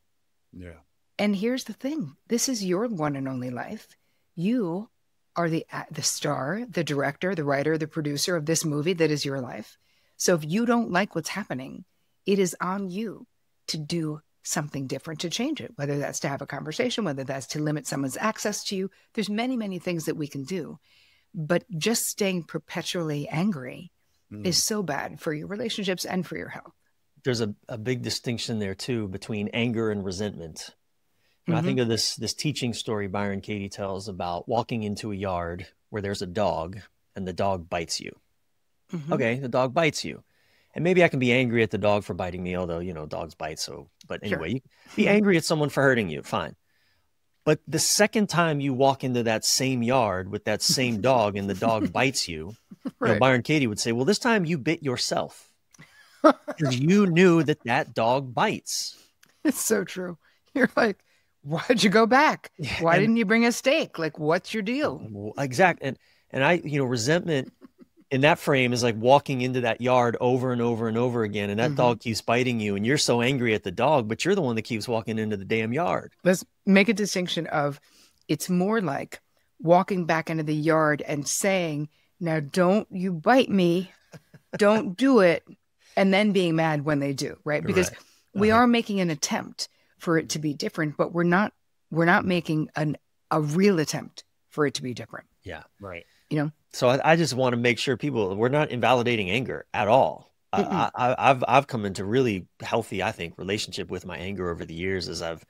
S1: Yeah. And here's the thing. This is your one and only life. You are the star, the director, the writer, the producer of this movie that is your life. So if you don't like what's happening, it is on you to do something different to change it, whether that's to have a conversation, whether that's to limit someone's access to you. There's many, many things that we can do. But just staying perpetually angry is so bad for your relationships and for your health.
S2: There's a big distinction there too between anger and resentment. And I think of this teaching story Bryan Tait tells about walking into a yard where there's a dog and the dog bites you. Okay, the dog bites you. And maybe I can be angry at the dog for biting me, although, dogs bite. So, but anyway, you be angry at someone for hurting you. Fine. But the second time you walk into that same yard with that same dog and the dog bites you, Bryan Tait would say, well, this time you bit yourself because you knew that dog bites.
S1: It's so true. You're like, why'd you go back? Why didn't you bring a steak? Like, what's your deal?
S2: Exactly. And I, resentment in that frame is like walking into that yard over and over and over again. And that dog keeps biting you and you're so angry at the dog, but you're the one that keeps walking into the damn yard.
S1: Let's make a distinction of, it's more like walking back into the yard and saying, now don't you bite me. Don't do it. And then being mad when they do, right? Because we are making an attempt for it to be different, but we're not making a real attempt for it to be different.
S2: Yeah.
S3: Right.
S1: You know?
S2: So I just want to make sure we're not invalidating anger at all. I've come into really healthy, I think, relationship with my anger over the years as I've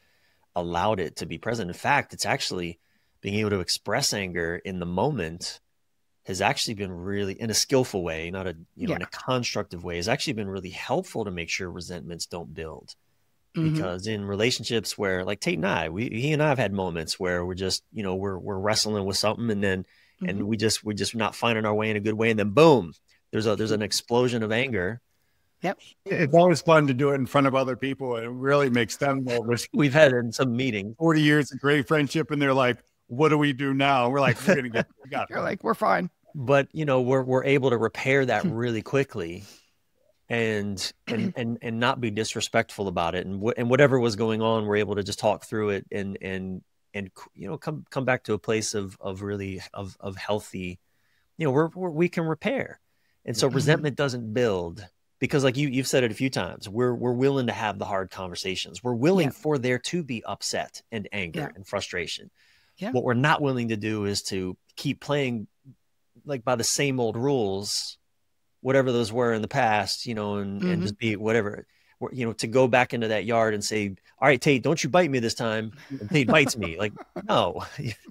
S2: allowed it to be present. In fact, it's actually being able to express anger in the moment has actually been really, in a skillful way, not a, in a constructive way, has actually been really helpful to make sure resentments don't build. Because in relationships where, like Tait and I, he and I have had moments where we're just, we're wrestling with something, and then and we're just not finding our way in a good way, and then boom, there's an explosion of anger.
S1: Yep.
S3: It's always fun to do it in front of other people, and it really makes them nervous.
S2: We've had in some meetings
S3: 40 years of great friendship, and they're like, "What do we do now?" We're like, "We're gonna get."
S1: You're like, "We're fine."
S2: But we're able to repair that really quickly. And not be disrespectful about it, and whatever was going on, we're able to just talk through it and come back to a place of really healthy, we can repair. And so resentment doesn't build, because like you've said it a few times, we're willing to have the hard conversations. We're willing for there to be upset and anger and frustration. What we're not willing to do is to keep playing like by the same old rules, whatever those were in the past, and just be whatever, to go back into that yard and say, "All right, Tait, don't you bite me this time." And Tait bites me. Like, no.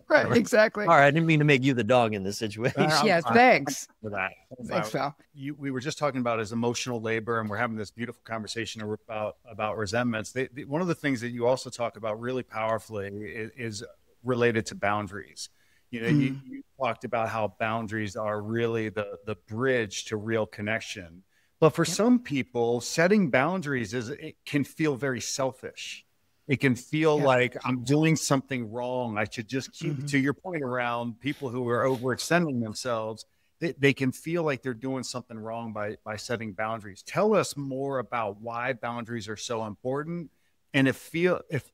S1: Right, exactly.
S2: All right, I didn't mean to make you the dog in this situation.
S1: Yeah, thanks.
S3: For that.
S1: Thanks, Phil.
S3: We were just talking about his emotional labor, and we're having this beautiful conversation about resentments. One of the things that you also talk about really powerfully is related to boundaries. You talked about how boundaries are really the bridge to real connection. But for some people, setting boundaries it can feel very selfish. It can feel like I'm doing something wrong. I should just keep, to your point around people who are overextending themselves, they can feel like they're doing something wrong by setting boundaries. Tell us more about why boundaries are so important. And if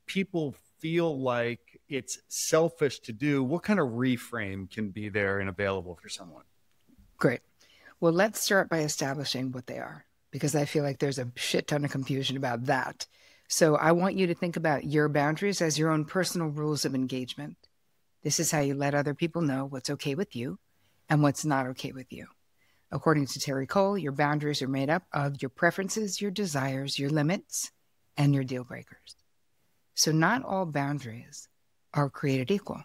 S3: people feel like it's selfish to do, what kind of reframe can be there and available for someone?
S1: Great. Well, let's start by establishing what they are, because I feel like there's a shit ton of confusion about that. So I want you to think about your boundaries as your own personal rules of engagement. This is how you let other people know what's okay with you and what's not okay with you. According to Terri Cole, your boundaries are made up of your preferences, your desires, your limits, and your deal breakers. So not all boundaries are created equal.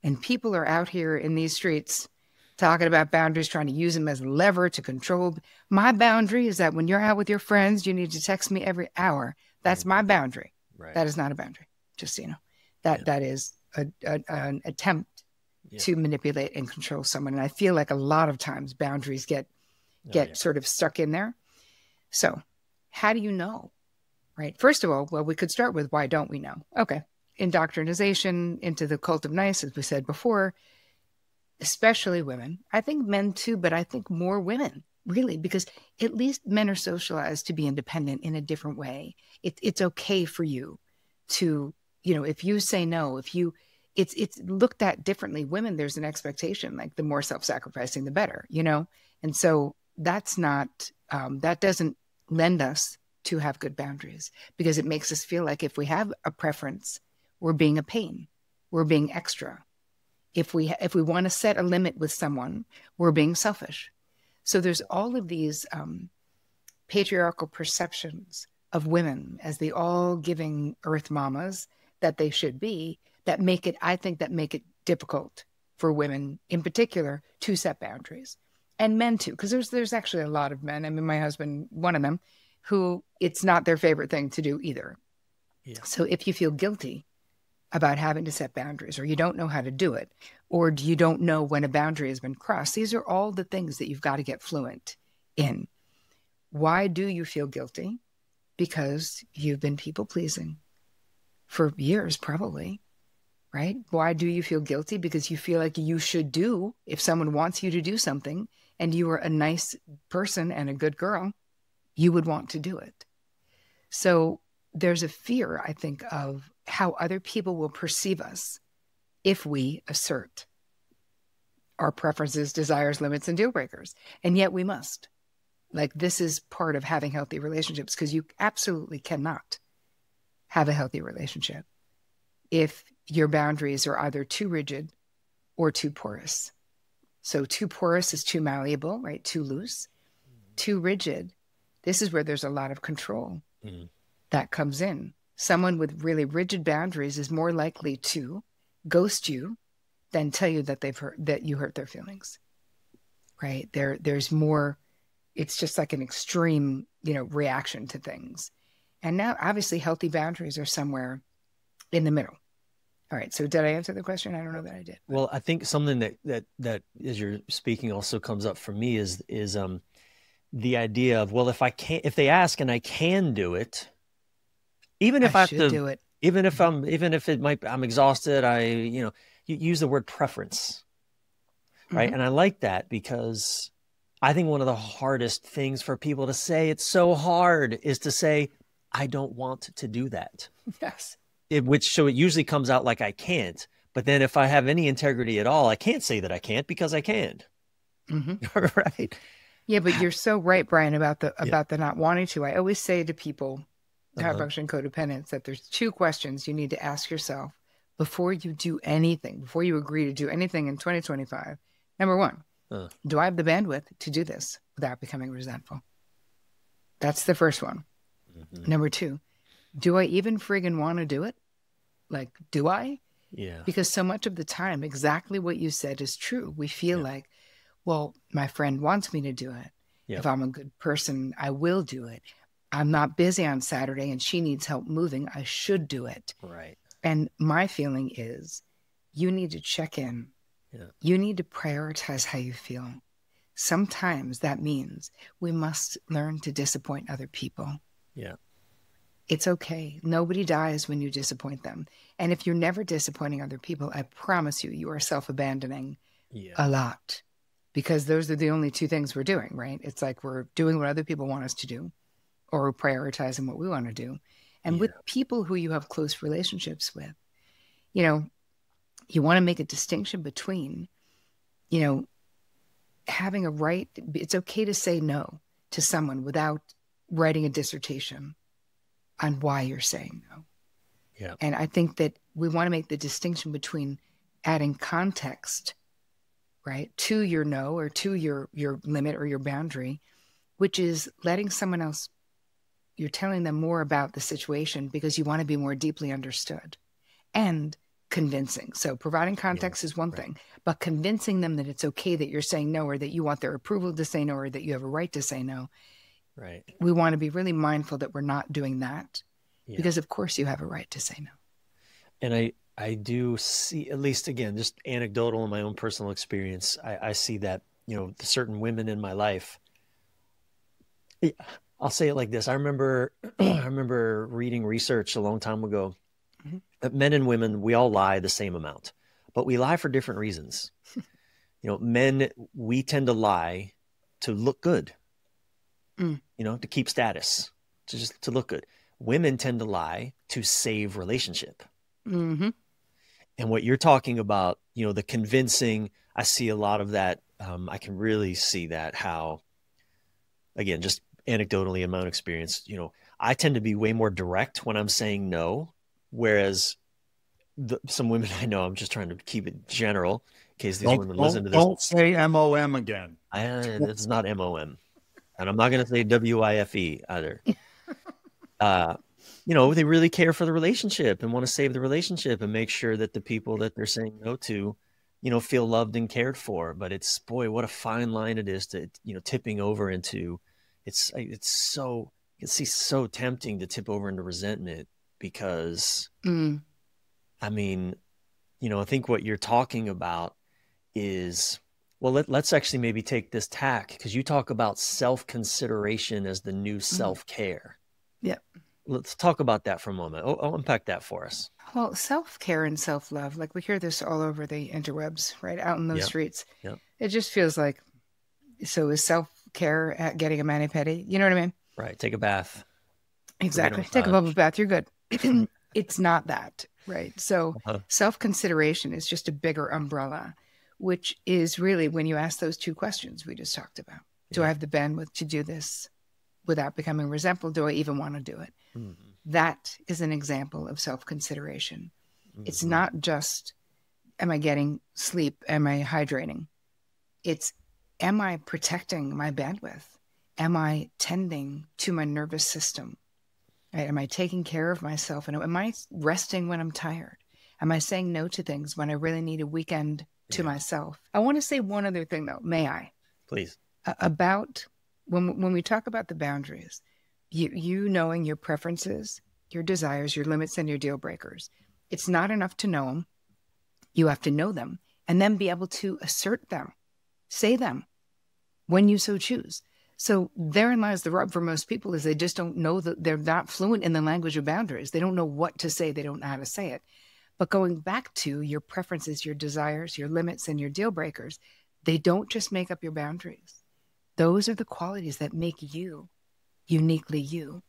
S1: And people are out here in these streets talking about boundaries, trying to use them as a lever to control. My boundary is that when you're out with your friends, you need to text me every hour. That's my boundary. Right. That is not a boundary, just so you know. That is an attempt to manipulate and control someone. And I feel like a lot of times boundaries get sort of stuck in there. So how do you know? Right. First of all, we could start with, why don't we know? Okay. Indoctrination into the cult of nice, as we said before, especially women. I think men too, but I think more women, really, because at least men are socialized to be independent in a different way. It's okay for you to, if you say no, it's looked at differently. Women, there's an expectation, like the more self-sacrificing, the better, And so that's not, that doesn't lend us to have good boundaries, because it makes us feel like if we have a preference, we're being a pain, we're being extra. If we want to set a limit with someone, we're being selfish. So there's all of these patriarchal perceptions of women as the all-giving earth mamas that they should be, that make it difficult for women in particular to set boundaries, and men too, because there's actually a lot of men. I mean, my husband, one of them, who it's not their favorite thing to do either. Yeah. So if you feel guilty about having to set boundaries, or you don't know how to do it, or you don't know when a boundary has been crossed, these are all the things that you've got to get fluent in. Why do you feel guilty? Because you've been people-pleasing for years, probably, right? Why do you feel guilty? Because you feel like you should do, if someone wants you to do something and you are a nice person and a good girl, you would want to do it. So there's a fear, I think, of how other people will perceive us if we assert our preferences, desires, limits, and deal breakers. And yet we must. Like, this is part of having healthy relationships, because you absolutely cannot have a healthy relationship if your boundaries are either too rigid or too porous. So too porous is too malleable, right? Too loose. Too rigid, this is where there's a lot of control that comes in. Someone with really rigid boundaries is more likely to ghost you than tell you that you hurt their feelings, right? There's more, it's just like an extreme, reaction to things. And now obviously healthy boundaries are somewhere in the middle. All right. So did I answer the question? I don't know that I did.
S2: Well, I think something that as you're speaking also comes up for me is the idea of, well, if they ask and I can do it, even if I have to
S1: do it,
S2: even if I'm exhausted, you use the word preference, right? And I like that because I think one of the hardest things for people to say, it's so hard, is to say, I don't want to do that.
S1: Yes.
S2: So it usually comes out like I can't. But then if I have any integrity at all, I can't say that I can't because I can. Right.
S1: Yeah, but you're so right, Bryan, about the not wanting to. I always say to people who have functioning codependence that there's 2 questions you need to ask yourself before you do anything, before you agree to do anything in 2025. Number 1, do I have the bandwidth to do this without becoming resentful? That's the first one. Number 2, do I even friggin' want to do it? Like, do I?
S2: Yeah.
S1: Because so much of the time, exactly what you said is true. We feel like, well, my friend wants me to do it.
S2: Yep.
S1: If I'm a good person, I will do it. I'm not busy on Saturday and she needs help moving. I should do it.
S2: Right.
S1: And my feeling is you need to check in. Yeah. You need to prioritize how you feel. Sometimes that means we must learn to disappoint other people.
S2: Yeah.
S1: It's okay. Nobody dies when you disappoint them. And if you're never disappointing other people, I promise you, you are self-abandoning a lot. Because those are the only 2 things we're doing, right? It's like we're doing what other people want us to do, or we're prioritizing what we want to do. And with people who you have close relationships with, you want to make a distinction between, having a right. It's okay to say no to someone without writing a dissertation on why you're saying no. Yeah. And I think that we want to make the distinction between adding context, right, to your no or to your limit or your boundary, which is letting someone else, you're telling them more about the situation because you want to be more deeply understood, and convincing. So providing context is one thing, but convincing them that it's okay that you're saying no, or that you want their approval to say no, or that you have a right to say no. Right. We want to be really mindful that we're not doing that because of course you have a right to say no.
S2: And I do see, at least again, just anecdotal in my own personal experience, I see that, certain women in my life, I'll say it like this. I remember reading research a long time ago that men and women, we all lie the same amount, but we lie for different reasons. Men, we tend to lie to look good, to keep status, to look good. Women tend to lie to save relationship. Mm-hmm. And what you're talking about, the convincing, I see a lot of that. I can really see that, how, again, just anecdotally in my own experience, I tend to be way more direct when I'm saying no, whereas some women I know, I'm just trying to keep it general in case these women listen to this.
S3: Don't say MOM again.
S2: It's not MOM. And I'm not going to say WIFE either. They really care for the relationship and want to save the relationship and make sure that the people that they're saying no to, feel loved and cared for. But it's, boy, what a fine line it is to, tipping over into, it's so, you can see, so tempting to tip over into resentment because, I think what you're talking about is, well, let's actually maybe take this tack, because you talk about self-consideration as the new self-care.
S1: Yeah.
S2: Let's talk about that for a moment. I'll unpack that for us.
S1: Well, self-care and self-love, like we hear this all over the interwebs, right? Out in those streets. Yep. It just feels like, so is self-care at getting a mani-pedi? You know what I mean?
S2: Right. Take a bath.
S1: Exactly. Take a bubble bath. You're good. It's not that, right? So self-consideration is just a bigger umbrella, which is really when you ask those 2 questions we just talked about. Do I have the bandwidth to do this without becoming resentful? Do I even want to do it? Mm-hmm. That is an example of self-consideration. It's not just, am I getting sleep? Am I hydrating? It's, am I protecting my bandwidth? Am I tending to my nervous system? Right? Am I taking care of myself? And am I resting when I'm tired? Am I saying no to things when I really need a weekend to myself? I want to say one other thing, though. May I?
S2: Please.
S1: About when we talk about the boundaries, you knowing your preferences, your desires, your limits, and your deal breakers. It's not enough to know them. You have to know them and then be able to assert them, say them when you so choose. So therein lies the rub for most people, is they just don't know, that they're not fluent in the language of boundaries. They don't know what to say. They don't know how to say it. But going back to your preferences, your desires, your limits, and your deal breakers, they don't just make up your boundaries. Those are the qualities that make you uniquely you.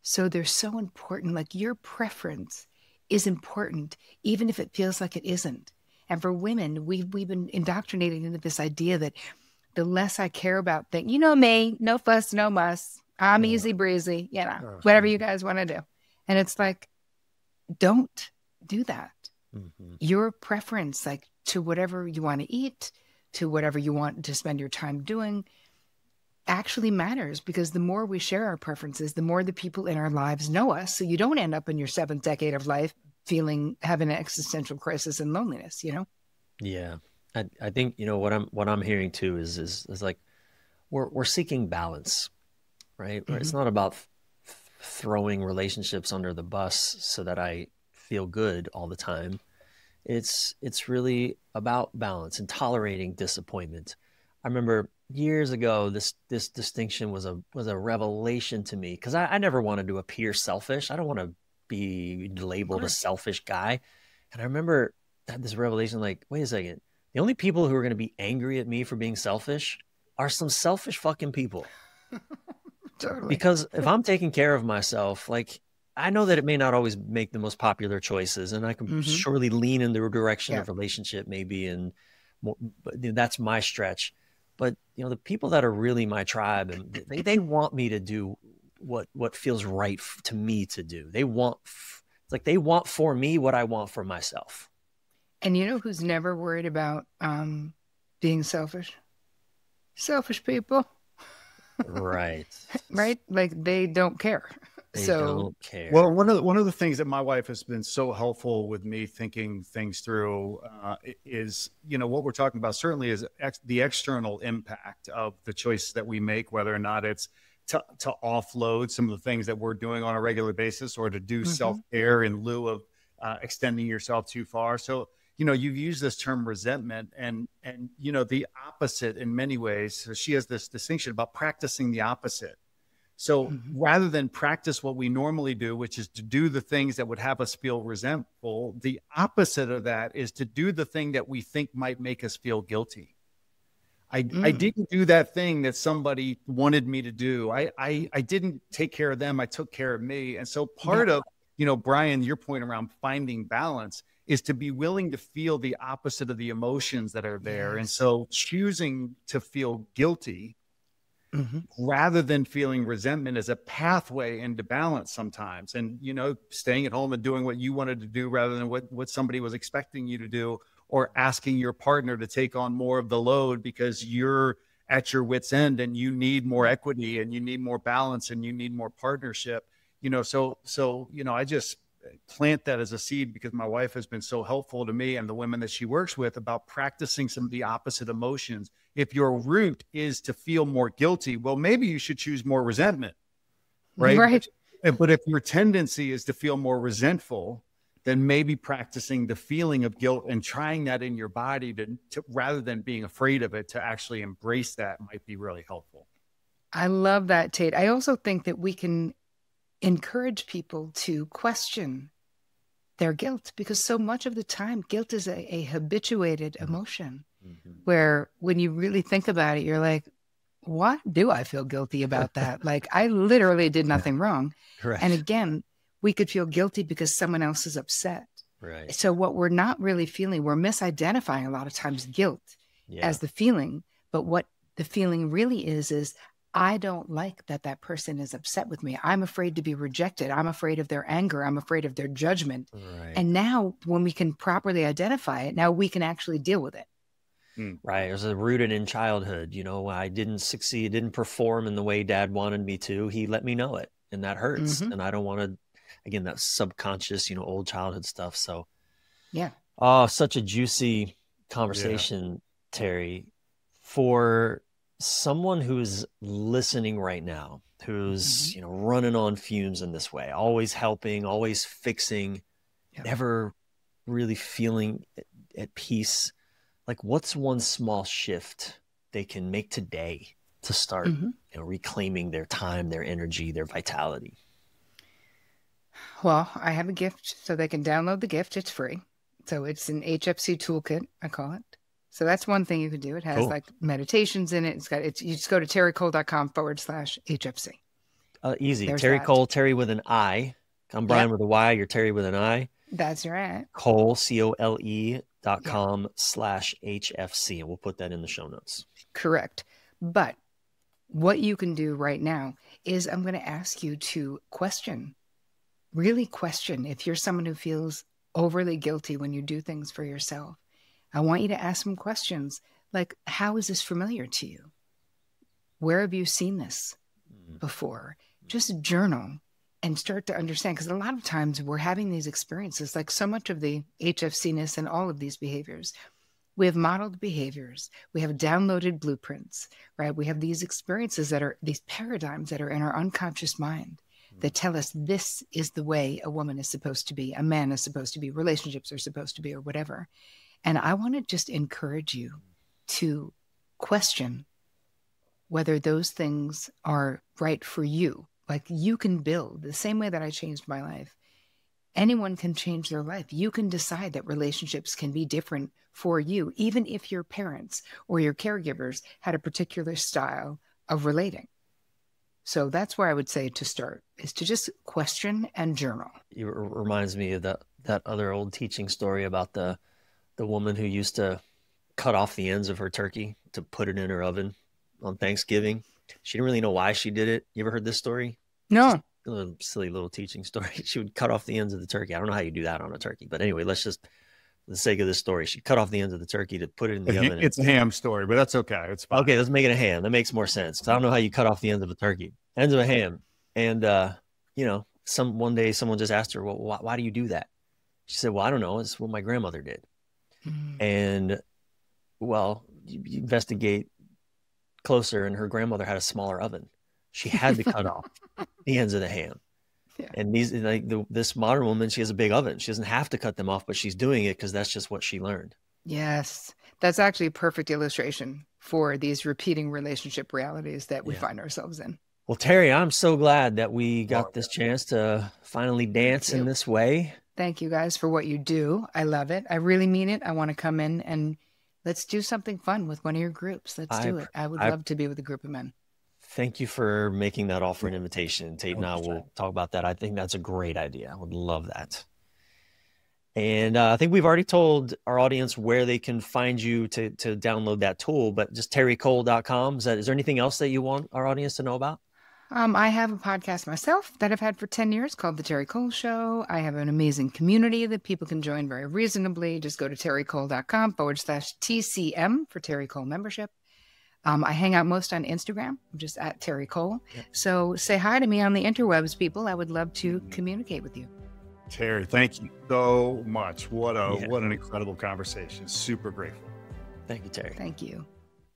S1: So they're so important. Like, your preference is important, even if it feels like it isn't. And for women, we've been indoctrinated into this idea that the less I care about things, you know me, no fuss, no muss. I'm easy breezy, whatever you guys want to do. And it's like, don't do that. Your preference, like, to whatever you want to eat, to whatever you want to spend your time doing, actually matters, because the more we share our preferences, the more the people in our lives know us. So you don't end up in your 7th decade of life having an existential crisis and loneliness,
S2: Yeah. I think, what I'm hearing too is like, we're seeking balance, right? It's not about throwing relationships under the bus so that I feel good all the time. It's really about balance and tolerating disappointment. I remember years ago, this distinction was a revelation to me, because I never wanted to appear selfish. I don't want to be labeled a selfish guy. And I remember I had this revelation, like, wait a second. The only people who are going to be angry at me for being selfish are some selfish fucking people.
S1: Totally.
S2: Because if I'm taking care of myself, like, I know that it may not always make the most popular choices, and I can surely lean in the direction of relationship maybe, and more, but that's my stretch. But the people that are really my tribe, and they want me to do what feels right to me to do. They want for me what I want for myself.
S1: And you know who's never worried about being selfish? Selfish people.
S2: Right.
S1: Right? Like, they don't care.
S2: They don't care.
S3: Well, one of the things that my wife has been so helpful with me thinking things through is, what we're talking about certainly is the external impact of the choices that we make, whether or not it's to offload some of the things that we're doing on a regular basis, or to do self-care in lieu of extending yourself too far. So, you've used this term resentment, and the opposite in many ways. So she has this distinction about practicing the opposite. So rather than practice what we normally do, which is to do the things that would have us feel resentful, the opposite of that is to do the thing that we think might make us feel guilty. I didn't do that thing that somebody wanted me to do. I didn't take care of them. I took care of me. And so part of, Bryan, your point around finding balance is to be willing to feel the opposite of the emotions that are there. And so choosing to feel guilty rather than feeling resentment is a pathway into balance sometimes. And, staying at home and doing what you wanted to do rather than what somebody was expecting you to do, or asking your partner to take on more of the load because you're at your wit's end and you need more equity and you need more balance and you need more partnership. I just plant that as a seed, because my wife has been so helpful to me and the women that she works with about practicing some of the opposite emotions. If your root is to feel more guilty, well, maybe you should choose more resentment, right?
S1: Right.
S3: But if your tendency is to feel more resentful, then maybe practicing the feeling of guilt and trying that in your body to rather than being afraid of it, to actually embrace that might be really helpful.
S1: I love that, Tait. I also think that we can encourage people to question their guilt, because so much of the time guilt is a habituated emotion where when you really think about it, you're like, why do I feel guilty about that? Like, I literally did nothing wrong.
S2: Correct.
S1: And again, we could feel guilty because someone else is upset.
S2: Right.
S1: So what we're not really feeling, we're misidentifying a lot of times guilt as the feeling. But what the feeling really is I don't like that that person is upset with me. I'm afraid to be rejected. I'm afraid of their anger. I'm afraid of their judgment.
S2: Right.
S1: And now when we can properly identify it, now we can actually deal with it.
S2: Right. It was rooted in childhood. I didn't succeed, didn't perform in the way dad wanted me to. He let me know it, and that hurts. And I don't want to, again, that subconscious, old childhood stuff. So
S1: yeah.
S2: Oh, such a juicy conversation, Terri. For someone who's listening right now, who's, running on fumes in this way, always helping, always fixing, never really feeling at peace, like what's one small shift they can make today to start, reclaiming their time, their energy, their vitality?
S1: Well, I have a gift, so they can download the gift. It's free. So it's an HFC toolkit, I call it. So that's one thing you could do. It has like meditations in it. You just go to terricole.com/HFC.
S2: Easy.
S1: There's
S2: Terri
S1: that.
S2: Cole, Terri with an I. I'm Bryan with a Y. You're Terri with an I.
S1: That's right.
S2: Cole, COLE.com/HFC. And we'll put that in the show notes.
S1: Correct. But what you can do right now is I'm going to ask you to really question. If you're someone who feels overly guilty when you do things for yourself, I want you to ask some questions like, how is this familiar to you? Where have you seen this before? Just journal and start to understand, because a lot of times we're having these experiences, like so much of the HFC-ness and all of these behaviors. We have modeled behaviors. We have downloaded blueprints, right? We have these experiences that are these paradigms that are in our unconscious mind that tell us this is the way a woman is supposed to be, a man is supposed to be, relationships are supposed to be, or whatever. And I want to just encourage you to question whether those things are right for you. Like, you can build the same way that I changed my life. Anyone can change their life. You can decide that relationships can be different for you, even if your parents or your caregivers had a particular style of relating. So that's where I would say to start, is to just question and journal.
S2: It reminds me of that other old teaching story about the woman who used to cut off the ends of her turkey to put it in her oven on Thanksgiving. She didn't really know why she did it. You ever heard this story?
S1: No.
S2: Just a little silly little teaching story. She would cut off the ends of the turkey. I don't know how you do that on a turkey, but anyway, let's just, for the sake of this story, she cut off the ends of the turkey to put it in the oven.
S3: It's a ham story, but that's okay. It's fine.
S2: Okay, let's make it a ham. That makes more sense, because I don't know how you cut off the ends of a turkey. Ends of a ham. And, one day someone just asked her, well, why do you do that? She said, well, I don't know. It's what my grandmother did. And, well, you investigate closer, and her grandmother had a smaller oven. She had to cut off the ends of the ham. Yeah. And this modern woman, she has a big oven. She doesn't have to cut them off, but she's doing it because that's just what she learned.
S1: Yes. That's actually a perfect illustration for these repeating relationship realities that we find ourselves in.
S2: Well, Terri, I'm so glad that we got this chance to finally dance in this way.
S1: Thank you guys for what you do. I love it. I really mean it. I want to come in and let's do something fun with one of your groups. Let's do it. I would love to be with a group of men.
S2: Thank you for making that offer and invitation. Tait and I will talk about that. I think that's a great idea. I would love that. And I think we've already told our audience where they can find you to download that tool, but just terricole.com. Is there anything else that you want our audience to know about?
S1: I have a podcast myself that I've had for 10 years called The Terri Cole Show. I have an amazing community that people can join very reasonably. Just go to terricole.com/TCM for Terri Cole membership. I hang out most on Instagram. I'm just at Terri Cole. Yep. So say hi to me on the interwebs, people. I would love to communicate with you.
S3: Terri, thank you so much. What an incredible conversation. Super grateful.
S2: Thank you, Terri.
S1: Thank you.